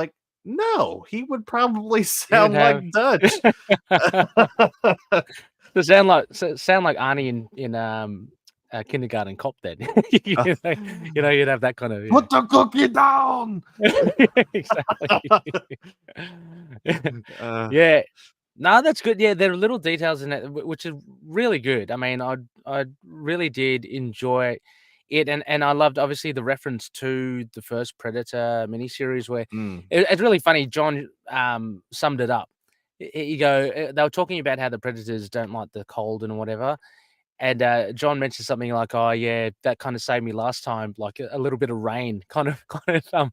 No, he would probably He would sound have like Dutch. to sound like Arnie in Kindergarten Cop. Then you'd have that kind of Put the cookie down. exactly. Uh, Yeah. No, that's good. Yeah, there are little details in it which are really good. I mean, I really did enjoy it, and I loved obviously the reference to the first Predator miniseries where mm, it's really funny. John summed it up. You go, they were talking about how the Predators don't like the cold and whatever, and John mentioned something like, "Oh yeah, that kind of saved me last time. Like a little bit of rain, kind of put them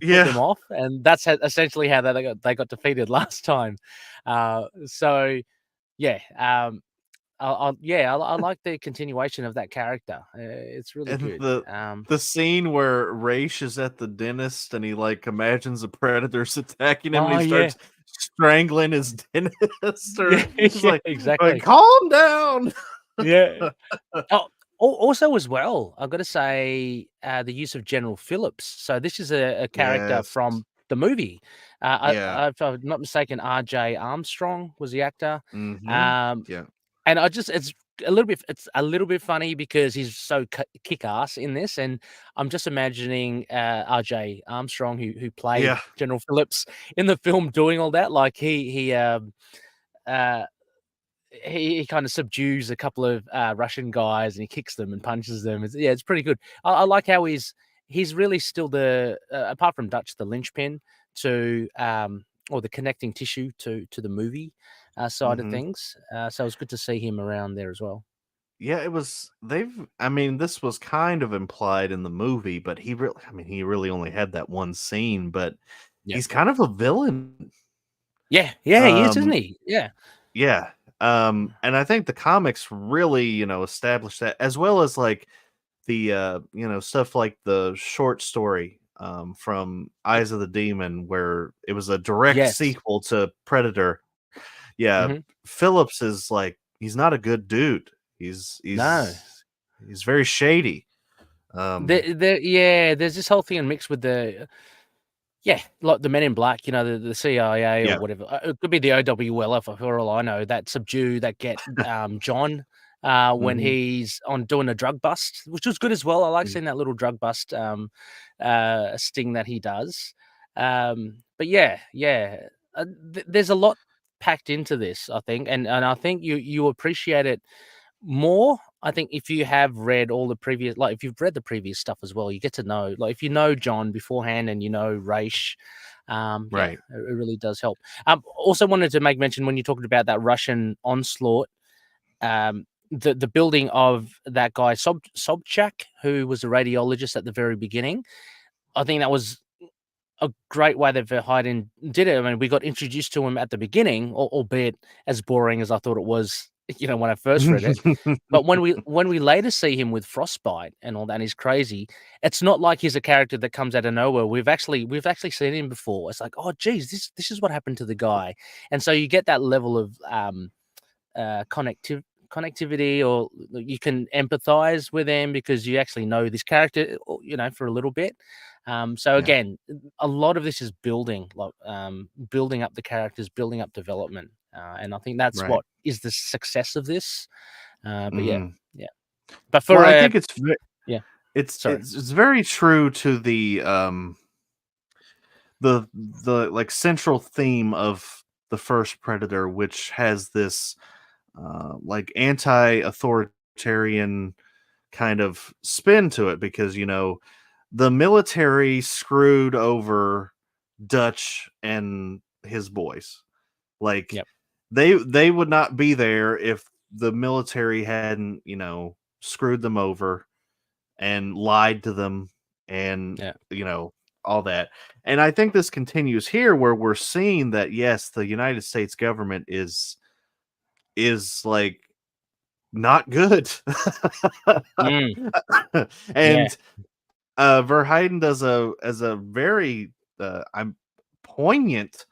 yeah, off." And that's essentially how they got defeated last time. So yeah, I like the continuation of that character. It's really and good. the scene where Raish is at the dentist and he like imagines the predators attacking him and Oh he yeah, starts strangling his dentist, or yeah, he's yeah, like, exactly. calm down. Yeah. Oh, also as well, I've got to say the use of General Phillips. So this is a character Yes, from the movie. yeah, If I'm not mistaken, R.J. Armstrong was the actor. mm-hmm, Um, yeah, and it's a little bit funny because he's so kick ass in this, and I'm just imagining R.J. Armstrong who played yeah, General Phillips in the film doing all that. Like uh he kind of subdues a couple of Russian guys and he kicks them and punches them. It's pretty good. I like how he's really still the apart from Dutch, the linchpin to or the connecting tissue to the movie side of mm-hmm. things. So it was good to see him around there as well. Yeah, it was. I mean, this was kind of implied in the movie, but he really only had that one scene. But Yeah, he's kind of a villain. yeah, he is, isn't Um, he? Yeah, yeah. And I think the comics really, established that, as well as like the stuff like the short story from Eyes of the Demon, where it was a direct yes, sequel to Predator. Yeah, hmm Phillips is like, he's not a good dude. He's no. he's he's very shady. Um, There's this whole thing mixed with the yeah, like the Men in Black, the CIA or yeah. whatever. It could be the OWLF for all I know, that get, John, when Mhm. he's on doing a drug bust, which was good as well. I like seeing that little drug bust, sting that he does. But yeah, there's a lot packed into this, I think, and I think you appreciate it more. I think if you have read all the previous, like if you've read the previous stuff as well, you get to know, like if you know John beforehand and you know Raish, yeah, Right. it really does help. Also wanted to make mention when you talked about that Russian onslaught, the building of that guy Sobchak, who was a radiologist at the very beginning. I think that was a great way that Verheiden did it. I mean, we got introduced to him at the beginning, albeit as boring as I thought it was, when I first read it. But when we later see him with frostbite and all that, and he's crazy, it's not like he's a character that comes out of nowhere. We've actually seen him before. It's like, oh geez, this is what happened to the guy. And so you get that level of connectivity, or you can empathize with him because you actually know this character, for a little bit. So Yeah. again, a lot of this is building, like building up the characters, building up development, and I think that's Right. what is the success of this. But yeah, Mhm. yeah. But Well, for I think it's yeah, it's sorry, it's it's very true to the like central theme of the first Predator, which has this like anti-authoritarian kind of spin to it, because the military screwed over Dutch and his boys. Like, yep, they would not be there if the military hadn't, screwed them over and lied to them, and yeah, all that. And I think this continues here, where we're seeing that yes, the United States government is like not good. mm, yeah, And Verheiden does a very I'm poignant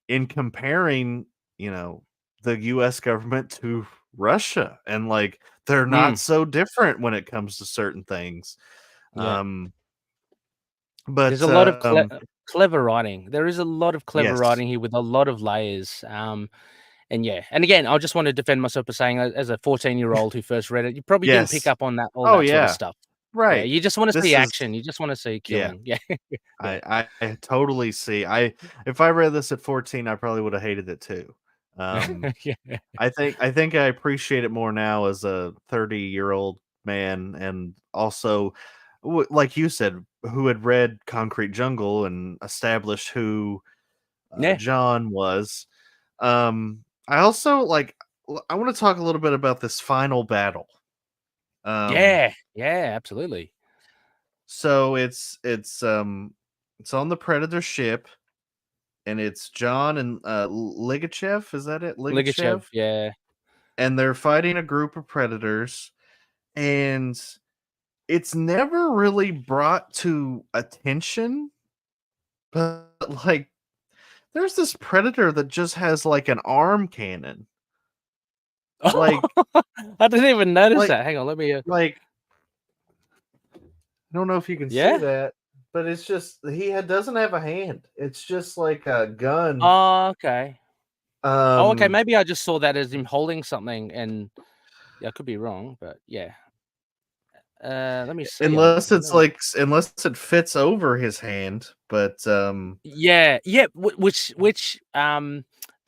in comparing, the US government to Russia, and like they're not mm, so different when it comes to certain things. yeah. Um There's but a lot of clever writing. There is a lot of clever Yes. writing here with a lot of layers. And yeah, and again, I just want to defend myself by saying, as a 14-year-old who first read it, you probably didn't pick Yes. up on all Oh that sort of yeah. stuff. Yeah, Right. you just want to This see is action. You just want to see yeah. killing. Yeah, yeah, I totally see. If I read this at 14, I probably would have hated it too. yeah, I think I appreciate it more now as a 30-year-old man, and also, like you said, who had read Concrete Jungle and established who yeah, John was. I also I want to talk a little bit about this final battle. Um, yeah, yeah, absolutely. so it's on the Predator ship, and it's John and Ligachev. Is that it? Ligachev, Ligachev, yeah. and they're fighting a group of predators, and it's never really brought to attention, but like there's this predator that just has like an arm cannon. Like I didn't even notice like that. Hang on, let me. like I don't know if you can see Yeah. that, but it's just doesn't have a hand. It's just like a gun. Oh, okay. Oh, okay. Um Maybe I just saw that as him holding something, and yeah, I could be wrong, but yeah. Let me see. unless it fits over his hand, but Yeah, yeah. Which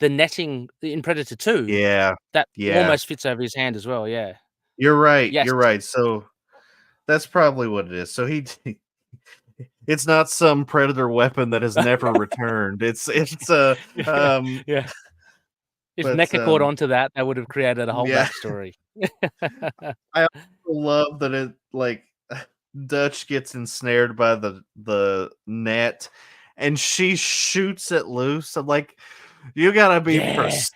the netting in Predator 2 yeah. that Yeah. almost fits over his hand as well. Yeah. You're right. Yes. You're right. So that's probably what it is. So it's not some predator weapon that has never returned. It's Yeah. Yeah. If but NECA caught onto that, they would have created a whole yeah. backstory. I also love that it Dutch gets ensnared by the net, and she shoots it loose. I'm like, you gotta be Yeah. precise.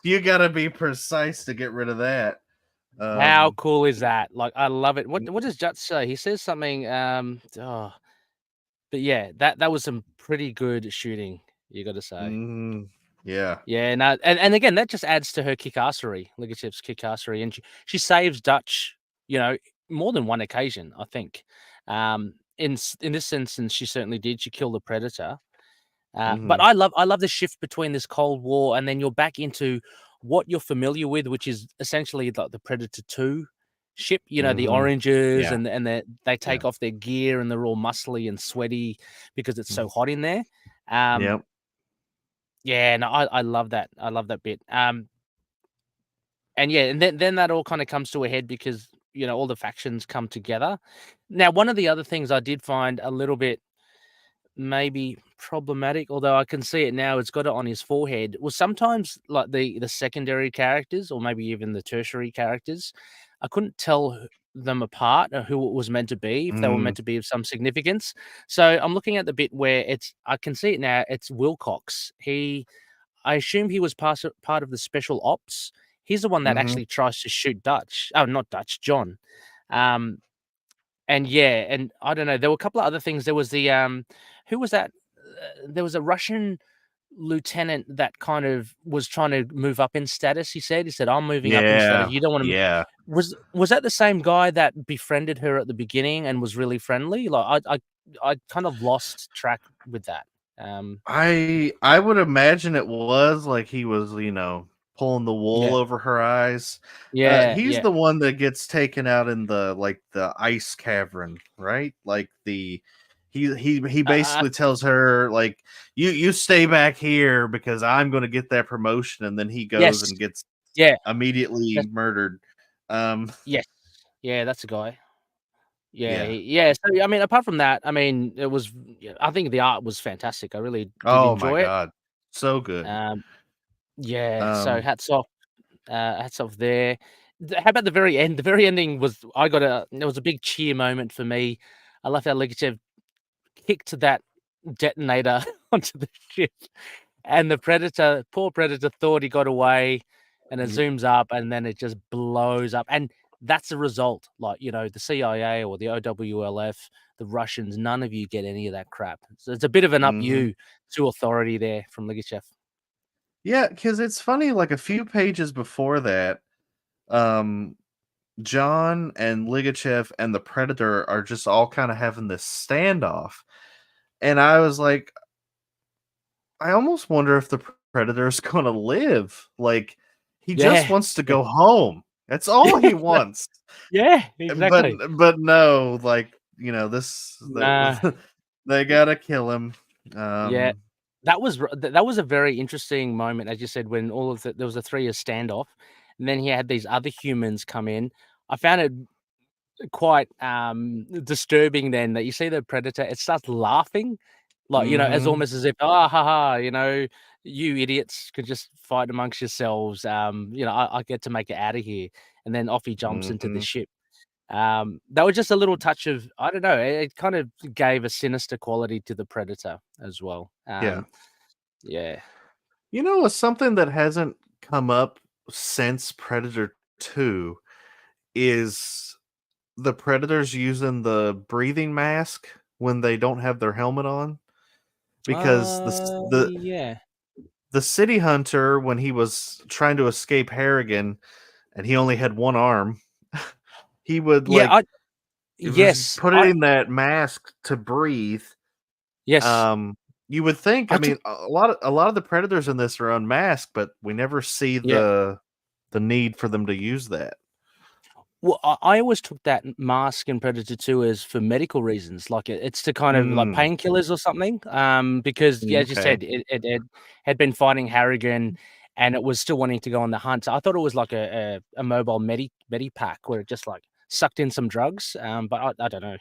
You gotta be precise to get rid of that. How Um, cool is that? Like, I love it. What does Jut say? He says something, oh, but yeah, that was some pretty good shooting, you gotta say. mm, yeah. Yeah, no, and again, that just adds to her kickassery, Ligachev's kickassery, and she saves Dutch, you know, more than one occasion, I think. In this instance, she certainly did. She killed the Predator. But Hmm. I love the shift between this Cold War and then you're back into what you're familiar with, which is essentially the Predator 2 ship, you know, the Hmm. oranges Yeah. and they Yeah. take off their gear and they're all muscly and sweaty because it's Mm. so hot in there. Um, Yep. yeah, no, I love that. I love that bit. And yeah, and then that all kind of comes to a head because you know all the factions come together. Now, one of the other things I did find a little bit maybe problematic, although I can see it now, it's got it on his forehead, was sometimes like the secondary characters or maybe even the tertiary characters, I couldn't tell them apart or who it was meant to be, if they were Mm, meant to be of some significance. So I'm looking at the bit where I can see it now, it's Wilcox. I assume he was part of the special ops. He's the one that mhm. actually tries to shoot Dutch. Oh, not Dutch, John. Um, and yeah, and I don't know, there were a couple of other things. There was who was that? There was a Russian lieutenant that kind of was trying to move up in status, he said, "I'm moving up in status. Yeah. You don't wanna." Yeah. Was that the same guy that befriended her at the beginning and was really friendly? Like, I kind of lost track with that. Um, I would imagine it was like he was, pulling the wool yeah. over her eyes. Yeah, He's yeah. the one that gets taken out in the ice cavern, right? Like he I basically tells her like you stay back here because I'm going to get that promotion, and then he goes yes. and gets Yeah, immediately that's murdered. Um, yes. Yeah, that's a guy. Yeah, yeah. yeah, so, I mean, apart from that, I mean, it was yeah, I think the art was fantastic. I really did Oh my enjoy it. god, so good. Um, yeah, so Um, hats off there. How about the very end? The very ending was it was a big cheer moment for me. I love how Ligachev kicked that detonator onto the ship, and the Predator, poor Predator, thought he got away, and it y- zooms up, and then it just blows up, and that's the result. Like, you know, the CIA or the OWLF, the Russians, none of you get any of that crap. So it's a bit of an up mhm. you to authority there from Ligachev. Yeah, because it's funny. Like a few pages before that, um, John and Ligachev and the Predator are just all kind of having this standoff. And I was like, I almost wonder if the predator's going to live. Like, he just Yeah, wants to yeah, go home. That's all he wants. yeah, But exactly. no, like, Nah, they gotta kill him. yeah. Um, That was a very interesting moment, as you said, when there was a 3-year standoff, and then he had these other humans come in. I found it quite disturbing then that you see the predator, it starts laughing, like, as mhm, almost as if, "Ah, ha, ha, you idiots could just fight amongst yourselves. I get to make it out of here." And then off he jumps into the mhm, ship. That was just a little touch of, I don't know, it kind of gave a sinister quality to the predator as well. yeah. Yeah. Something that hasn't come up since Predator 2 is the predators using the breathing mask when they don't have their helmet on, because Yeah. the city hunter, when he was trying to escape Harrigan and he only had one arm, he would Yeah, like it was yes, putting that mask to breathe. yes, Um, you would think, I I took mean, a lot of the predators in this are unmasked, but we never see yeah. the need for them to use that. Well, I always took that mask in Predator 2 as for medical reasons, like, it's to kind of like Mm, painkillers or something, because, yeah, as you okay. said, it had been fighting Harrigan, and it was still wanting to go on the hunt. So I thought it was like a mobile medipack where it just, like, sucked in some drugs, but I don't know,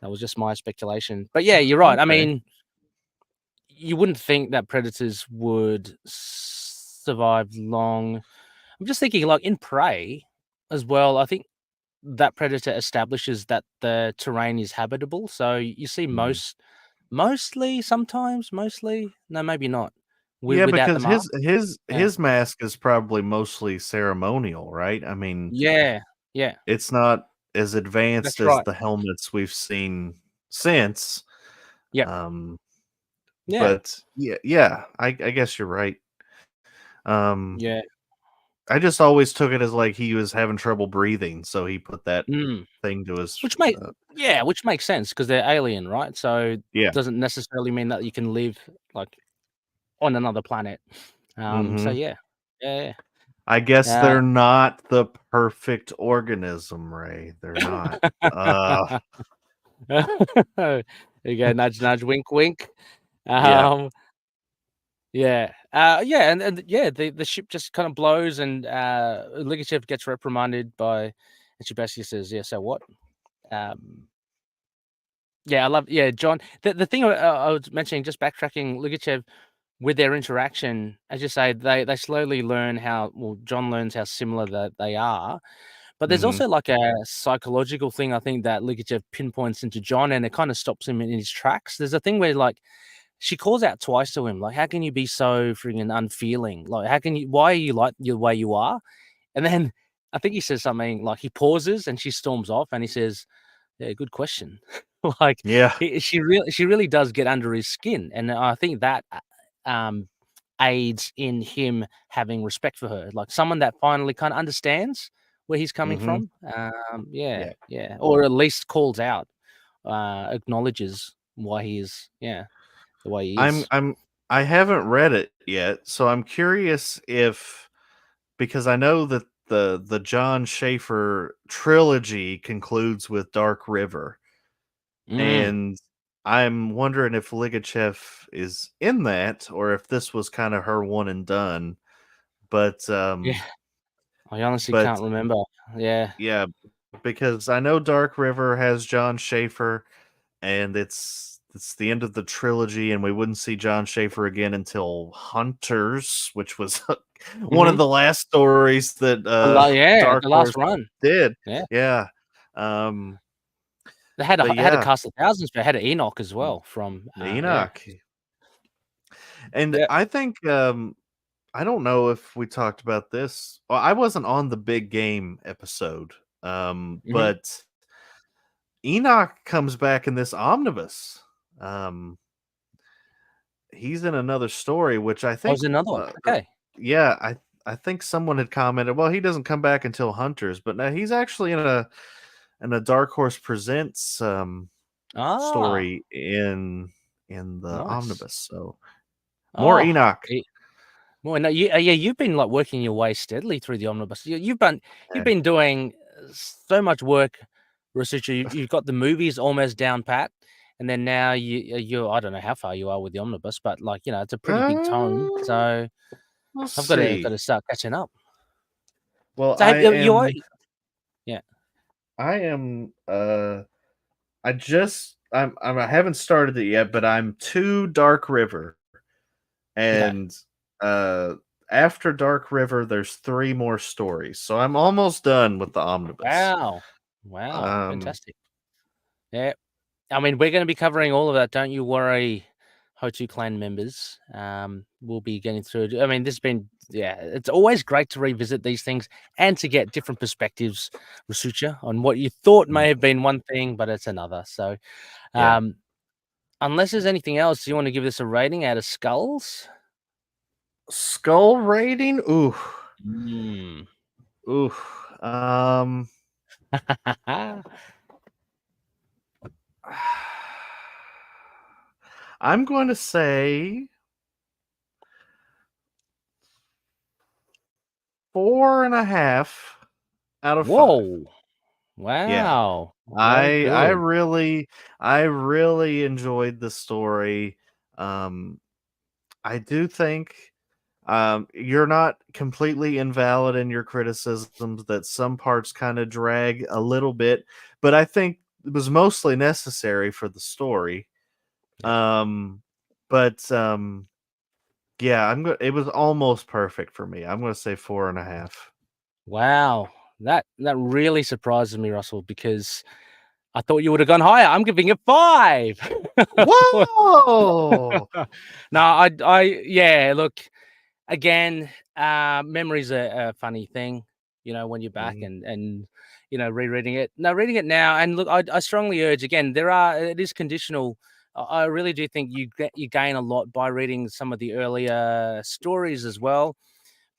that was just my speculation. But, yeah, you're right. I Okay. mean, you wouldn't think that predators would survive long. I'm just thinking, like, in Prey as well, I think that predator establishes that the terrain is habitable. So you see Mhm. mostly, no, maybe not, Yeah, without the because mask. Yeah. his mask is probably mostly ceremonial, right? I mean, Yeah. Yeah. it's not as advanced That's as right. the helmets we've seen since. Yep. Um, Yeah. but yeah, I guess you're right. Um, Yeah. I just always took it as like he was having trouble breathing, so he put that Mm. thing to his. Which makes sense because they're alien, right? So Yeah. doesn't necessarily mean that you can live like on another planet. So Hmm. yeah. Yeah. I guess Yeah. they're not the perfect organism, Ray. They're not. There you go, nudge, nudge, wink, wink. Yeah. Um, yeah, yeah, and yeah, the ship just kind of blows, and Ligachev gets reprimanded by, and she basically says, "Yeah, so what?" Um, yeah, I love, yeah, John. The thing I was mentioning, just backtracking, Ligachev with their interaction, as you say, they slowly learn how. Well, John learns how similar that they are. But there's Hmm. also like a psychological thing I think that Ligachev pinpoints into John, and it kind of stops him in his tracks. There's a thing where like she calls out twice to him, like, "How can you be so freaking unfeeling? Like, how can you? Why are you like the way you are?" And then I think he says something like he pauses, and she storms off, and he says, "Yeah, good question." Like Yeah. she really does get under his skin, and I think that um, aids in him having respect for her, like someone that finally kind of understands where he's coming Hmm. from. Yeah, Yeah. yeah, or at least calls out, acknowledges why he is, yeah, the way he I'm is. I'm I haven't read it yet, so I'm curious if, because I know that the John Schaefer trilogy concludes with Dark River, Mm, and I'm wondering if Ligachev is in that or if this was kind of her one and done. But yeah, I honestly but can't remember. Yeah. yeah, because I know Dark River has John Schaefer, and it's the end of the trilogy, and we wouldn't see John Schaefer again until Hunters, which was one of Mhm. the last stories that Yeah, Dark the last Horse run. did. Yeah. Yeah. Um, They but had a yeah, cast of thousands, but they had a Enoch as well from, yeah. Enoch. And Yeah. I think I don't know if we talked about this. Well, I wasn't on the big game episode. Mhm. But Enoch comes back in this omnibus. Um, he's in another story, which I Oh, think, there's another one. Okay. yeah, I think someone had commented, well, he doesn't come back until Hunters, but no, he's actually in a Dark Horse Presents. story in the Nice. omnibus. So more Enoch. Well, no, you've been like working your way steadily through the omnibus. You've been doing so much work, Russutja. You've got the movies almost down pat, and then now you I don't know how far you are with the omnibus, but like it's a pretty big tome. So We'll I've got see. to start catching up. Well, So I am. Yeah. I am. I haven't started it yet, but I'm to Dark River, and after Dark River, there's 3 more stories, so I'm almost done with the omnibus. Wow, fantastic. Yeah, I mean we're going to be covering all of that. Don't you worry, Hotu clan members. We'll be getting through it. I mean, this has been it's always great to revisit these things and to get different perspectives, Russutja, on what you thought may have been one thing, but it's another. So, Yeah. unless there's anything else, do you want to give this a rating out of skulls? Skull rating? Ooh. Ooh. I'm going to say 4.5 out of 5. Whoa! Wow! I really enjoyed the story. I do think you're not completely invalid in your criticisms that some parts kind of drag a little bit, but I think it was mostly necessary for the story. Yeah, it was almost perfect for me. I'm going to say 4.5. Wow, that really surprises me, Russell, because I thought you would have gone higher. I'm giving it 5. Whoa! No, yeah. Look, again, memory's a funny thing, when you're back and rereading it. No, reading it now, and look, I strongly urge again. It is conditional. I really do think you gain a lot by reading some of the earlier stories as well.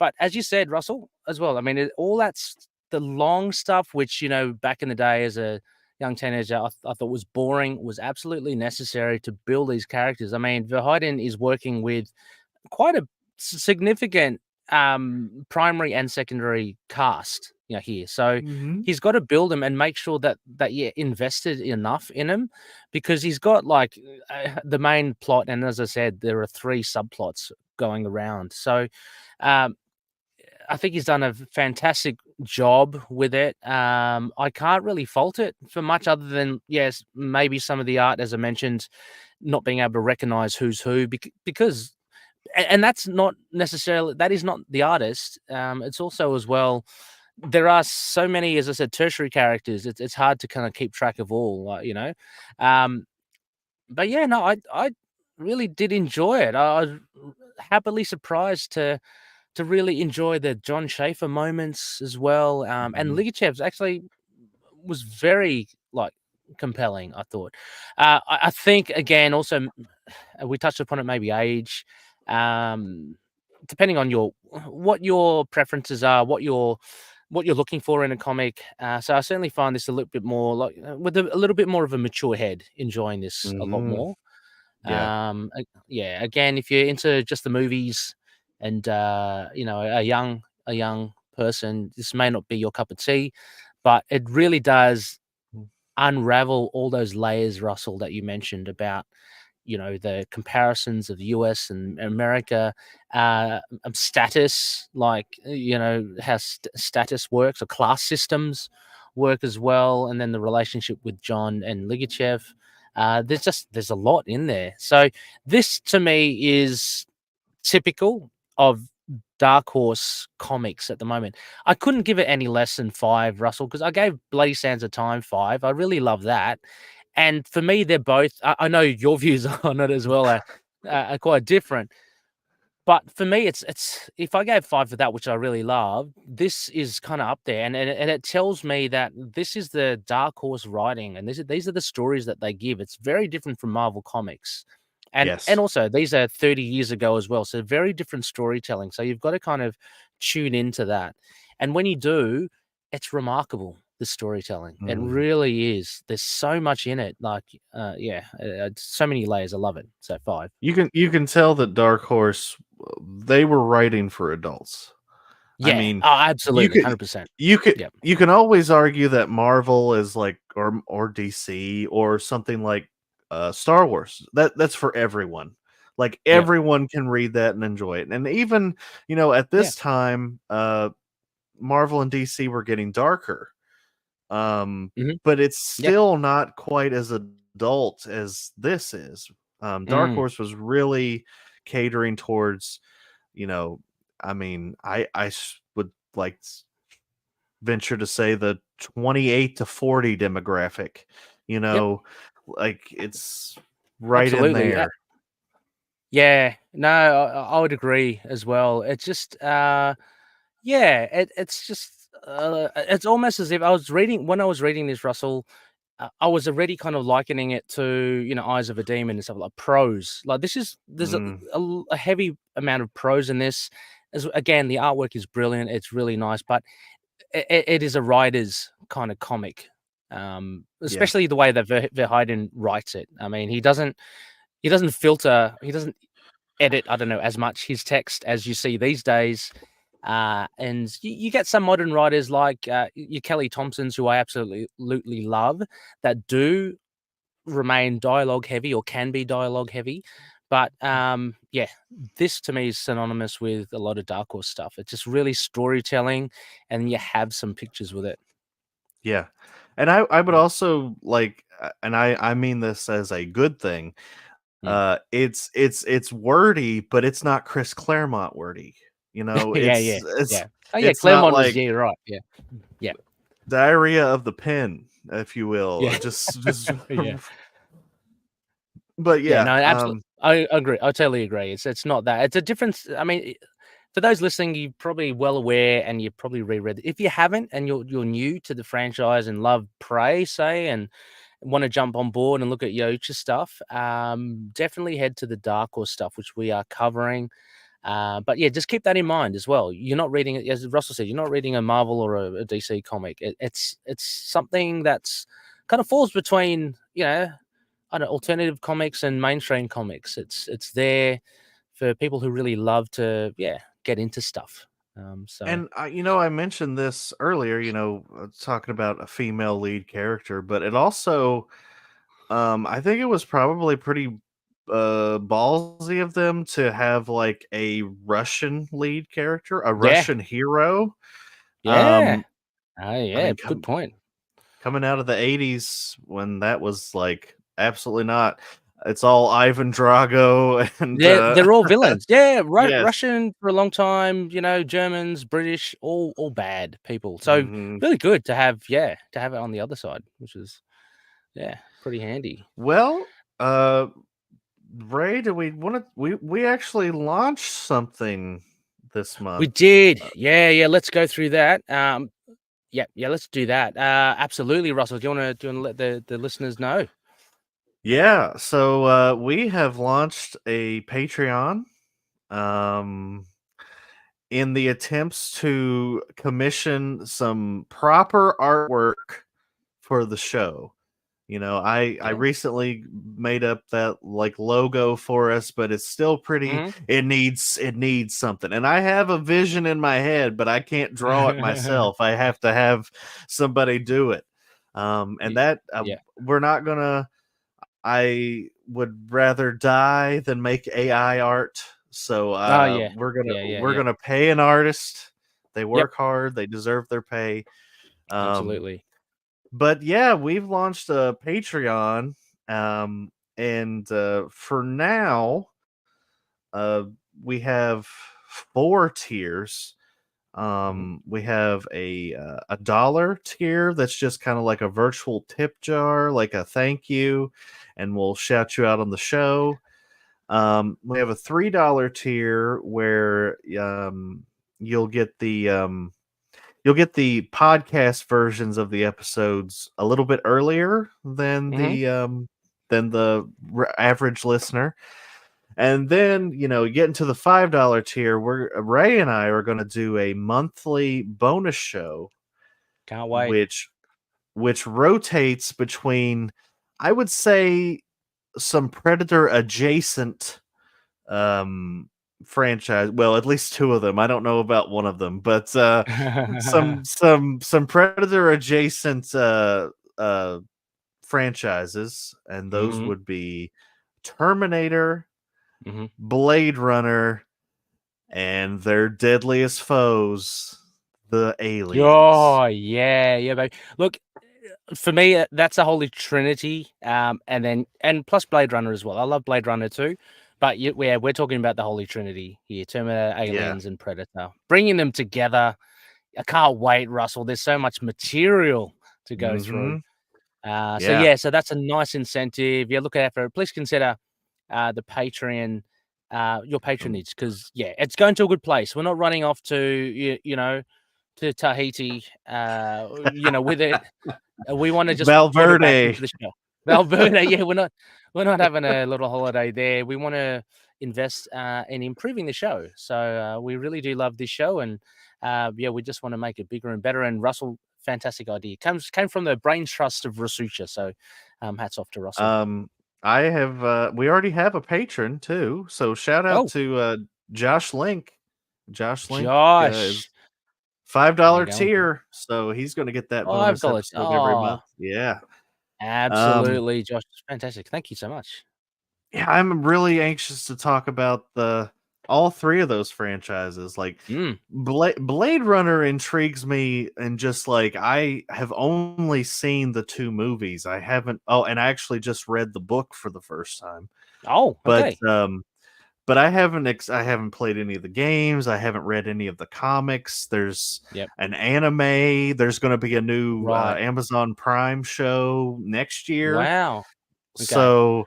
But as you said, Russell, as well, I mean, all that's the long stuff, which, back in the day as a young teenager, I thought was boring, was absolutely necessary to build these characters. I mean, Verheiden is working with quite a significant primary and secondary cast, here. So he's got to build them and make sure that invested enough in him, because he's got like the main plot, and as I said, there are 3 subplots going around. So I think he's done a fantastic job with it. I can't really fault it for much other than, yes, maybe some of the art, as I mentioned, not being able to recognize who's who, because, and that's not necessarily, that is not the artist. It's also as well, there are so many, as I said, tertiary characters. It's hard to kind of keep track of all, but yeah, no, I really did enjoy it. I was happily surprised to really enjoy the John Schaefer moments as well. And Ligachev's actually was very compelling, I thought. I think again, also we touched upon it, maybe age, depending on what your preferences are, what you're looking for in a comic. So I certainly find this a little bit more with a little bit more of a mature head, enjoying this a lot more. Yeah. Again, if you're into just the movies and a young person, this may not be your cup of tea, but it really does unravel all those layers, Russell, that you mentioned about the comparisons of the US and America, status, how status works, or class systems work as well, and then the relationship with John and Ligachev. There's a lot in there. So this to me is typical of Dark Horse comics at the moment. I couldn't give it any less than 5, Russell, because I gave Bloody Sands of Time 5. I really love that. And for me, they're both, I know your views on it as well are quite different. But for me, it's if I gave 5 for that, which I really love, this is kind of up there, and it tells me that this is the Dark Horse writing, and these are the stories that they give. It's very different from Marvel Comics, and also these are 30 years ago as well, so very different storytelling. So you've got to kind of tune into that, and when you do, it's remarkable. the storytelling. It Mm. really is. There's so much in it. Like, so many layers. I love it. So 5. You can tell that Dark Horse, they were writing for adults. I Yeah. mean, Oh, you absolutely. could 100%. you could Yep. you can always argue that Marvel is like or DC or something like Star Wars. That's for everyone. Like Yep. everyone can read that and enjoy it. And even, at Yeah. this time, Marvel and DC were getting darker. hmm But it's Yeah. still not quite as adult as this is. Dark Mm. Horse was really catering towards, you know, I mean, would like venture to say the 28 to 40 demographic, Yep. like it's right in Absolutely. there. Yeah. No, I would agree as well. It's just, it's just, it's almost as if I was reading when I was reading this, Russell. I was already kind of likening it to, Eyes of a Demon and stuff like prose. Like there's Mm, a heavy amount of prose in this. Again, the artwork is brilliant. It's really nice, but it is a writer's kind of comic, yeah. especially the way that Verheiden writes it. I mean, he doesn't filter, he doesn't edit, I don't know, as much his text as you see these days. And you get some modern writers like your Kelly Thompsons, who I absolutely love, that do remain dialogue heavy or can be dialogue heavy. But this to me is synonymous with a lot of Dark Horse stuff. It's just really storytelling, and you have some pictures with it. Yeah. And I would Yeah. also like, and I mean this as a good thing. Mm. It's wordy, but it's not Chris Claremont wordy. Yeah, It's yeah, yeah. Oh yeah, it's not Claremont was, like yeah, you're right. Yeah, yeah, diarrhea of the pen, if you will. yeah, Just yeah. but Yeah, yeah, no, absolutely. I agree. I totally agree. It's not that. It's a difference. I mean, for those listening, you're probably well aware, and you probably reread it. If you haven't, and you're new to the franchise and love Prey, say, and want to jump on board and look at Yocha stuff, definitely head to the Dark Horse stuff, which we are covering. But yeah, just keep that in mind as well. You're not reading it, as Russell said, you're not reading a Marvel or a DC comic. It's something that's kind of falls between, I don't know, alternative comics and mainstream comics. It's there for people who really love to, get into stuff. So and I mentioned this earlier, talking about a female lead character, but it also I think it was probably pretty ballsy of them to have like a Russian lead character, a yeah, Russian hero. yeah, Um I yeah, mean good point. coming out of the 80s when that was like absolutely not. It's all Ivan Drago and They're all villains. Yeah, yes. Russian for a long time. Germans, British, all bad people. So Mhm. really good to have, to have it on the other side, which is pretty handy. Well, Ray, do we want to we actually launched something this We month. did, yeah. Let's go through that. Yeah, let's do that. Absolutely, Russell. Do you wanna let the listeners know? Yeah, so we have launched a Patreon um in the attempts to commission some proper artwork for the show. I Yeah. recently made up that like logo for us, but it's still pretty. Mhm. It needs something, and I have a vision in my head, but I can't draw it myself. I have to have somebody do it. And Y- that yeah. we're not gonna. I would rather die than make AI art. So Oh yeah. we're gonna we're Yeah. gonna pay an artist. They Yep. work hard. They deserve their pay. Um, Absolutely. but yeah, we've launched a Patreon, and for now, uh, we have 4 tiers. Mhm. We have a dollar tier that's just kind of like a virtual tip jar, like a thank you, and we'll shout you out on the show. We have a $3 tier where you'll get the you'll get the podcast versions of the episodes a little bit earlier Mhm. than the average listener. And then, you get into the $5 tier, where Ray and I are going to do a monthly bonus show, Can't wait. which which rotates between, I would say, some Predator adjacent franchise. Well, at least two of them. I don't know about one of them, but some Predator adjacent franchises, and those Mhm. would be Terminator, Mhm. Blade Runner, and their deadliest foes, the aliens. Oh, yeah, baby. Look, for me, that's the holy trinity, and plus Blade Runner as well. I love Blade Runner too, but we're talking about the holy trinity here: Terminator, Yeah. Aliens, and Predator. Bringing them together, I can't wait, Russell. There's so much material to go through. Yeah. So that's a nice incentive. Yeah, look out for it. Please consider the Patreon, your patronage, because it's going to a good place. We're not running off to to Tahiti, with it. We want to just put it back into Valverde. the show. Valverde, yeah, we're not having a little holiday there. We want to invest in improving the show. So we really do love this show, and we just want to make it bigger and better. And Russell, fantastic idea. Came from the brain trust of Russutja. So hats off to Russell. I have we already have a patron too. So shout out Oh, to Josh Link. Josh Link is Josh, there you $5 go. tier, so he's going to get that bonus $5. episode every Oh, month. Yeah. absolutely, Josh. Fantastic. Thank you so much. Yeah, I'm really anxious to talk about all three of those franchises. Like Mm. Blade Runner intrigues me, and just like I have only seen the two movies. I haven't. Oh, and I actually just read the book for the first time. Oh, But okay. I haven't played any of the games. I haven't read any of the comics. There's Yep. an anime. There's going to be a new Right. Amazon Prime show next year. Wow. Okay. So,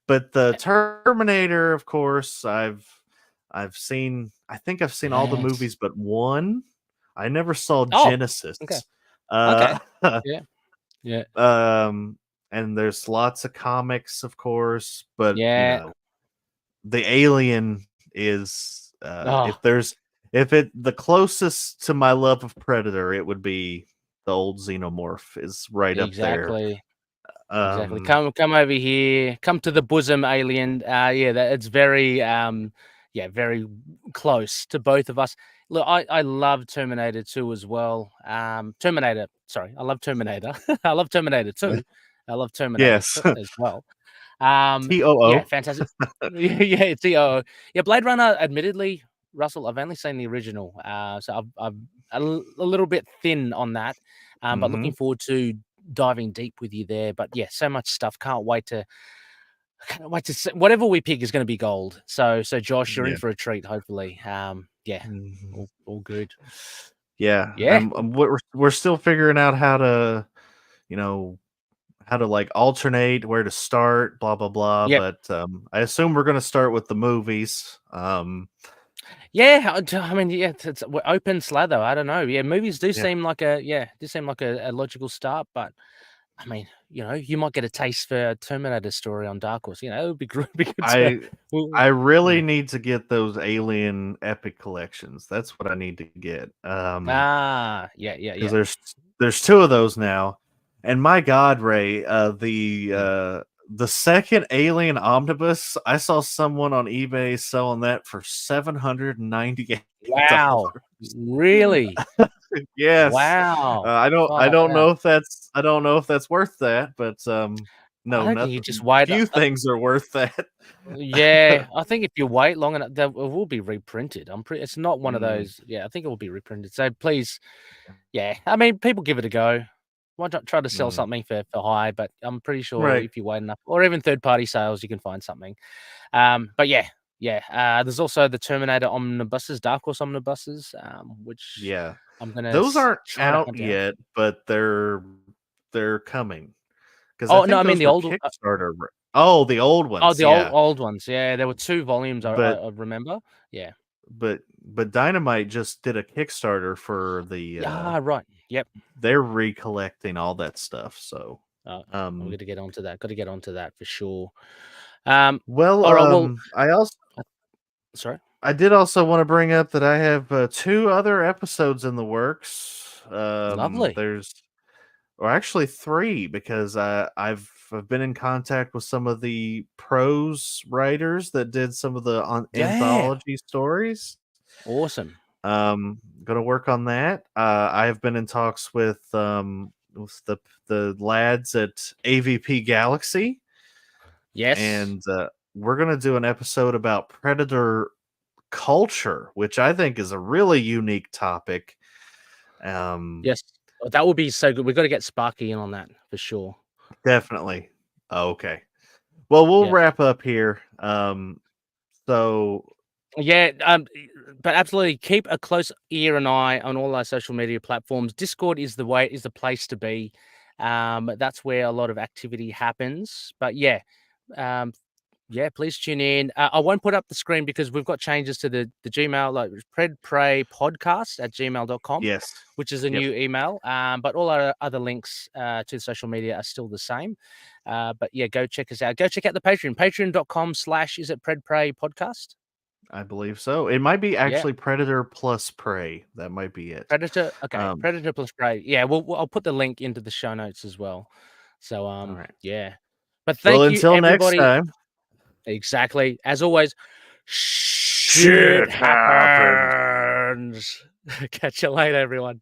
but the Terminator, of course, I've seen. I think I've seen all the Yes. movies but one. I never saw Oh, okay. Genesis. Okay. Uh, Yeah. Yeah. and there's lots of comics, of course, but Yeah. the Alien is Oh, if it the closest to my love of Predator, it would be the old Xenomorph is right up there. exactly. Exactly. Um, Come over here. Come to the bosom, alien. It's very very close to both of us. Look, I love Terminator 2 as well. Terminator, sorry, I love Terminator. I love Terminator 2. I love Terminator yes, as well. Yeah, TOO. fantastic. Yeah, it's the Blade Runner. Admittedly, Russell, I've only seen the original, so I'm a little bit thin on that. But Hmm. looking forward to diving deep with you there. But yeah, so much stuff. Can't wait to see. Whatever we pick is going to be gold. So Josh, you're in Yeah. for a treat. Hopefully, yeah, Mhm. all good. Yeah. Yeah, We're still figuring out how to, you know, like alternate where to start, blah blah blah. yep. But I assume we're gonna start with the movies. Yeah, I mean, yeah, we're open slather. I don't know. Yeah, movies do Yeah. seem like a logical start, but I mean, you might get a taste for a Terminator story on Dark Horse. It would be be good to. I Well, I really yeah. need to get those Alien Epic collections. That's what I need to get. Yeah. Because there's two of those now, and my God, Ray, Mm. the second Alien Omnibus, I saw someone on eBay selling that for $798. Wow, really? Yes, Wow, I far don't out. know if that's worth that, but I no, don't think you just nothing. wait. Few things are worth that. Yeah, I think if you wait long enough, it will be reprinted. It's not one of Mm, those. Yeah, I think it will be reprinted. So please, yeah. I mean, people give it a go. Why not try to sell mm. something for high? But I'm pretty sure Right. if you wait enough, or even third party sales, you can find something. But yeah. There's also the Terminator omnibuses, Dark Horse omnibuses, which Yeah. I'm gonna Those aren't try to out hunt down. yet, but they're coming. 'Cause I Oh no, think I mean those the were old. Kickstarter r Oh, the old Oh, ones, the old yeah. old ones. Yeah, there were 2 volumes. But I remember. Yeah. Dynamite just did a Kickstarter for Yeah. Right. Yep. they're recollecting all that stuff, so, I'm um gonna get onto that. Got to get onto that for sure. well, All right. Well, uh, sorry. I did also wanna bring up that I have, 2 other episodes in the works. Lovely. There's or actually 3, because I've been in contact with some of the prose writers that did some of the anthology stories. Awesome. Gonna work on that. I have been in talks with the lads at AVP Galaxy. Yes. And we're gonna do an episode about predator culture, which I think is a really unique topic. Yes. Oh, that would be so good. We've got to get Sparky in on that for sure. Definitely. Okay. Well, we'll Yeah. wrap up here. So Yeah, but absolutely keep a close ear and eye on all our social media platforms. Discord is the place to be. That's where a lot of activity happens. But yeah, please tune in. I won't put up the screen because we've got changes to the Gmail, like predpraypodcast@gmail.com, yes, which is a new email. But all our other links to social media are still the same. But yeah, go check us out. Go check out the Patreon, patreon.com/is it Predpray Podcast. I believe so. It might be actually Predator plus Prey. That might be it. Predator. Okay, Predator plus Prey. Yeah, I'll put the link into the show notes as well. So all right. yeah. But thank you, until everybody. next time. Exactly. As always, shit happens. Catch you later, everyone.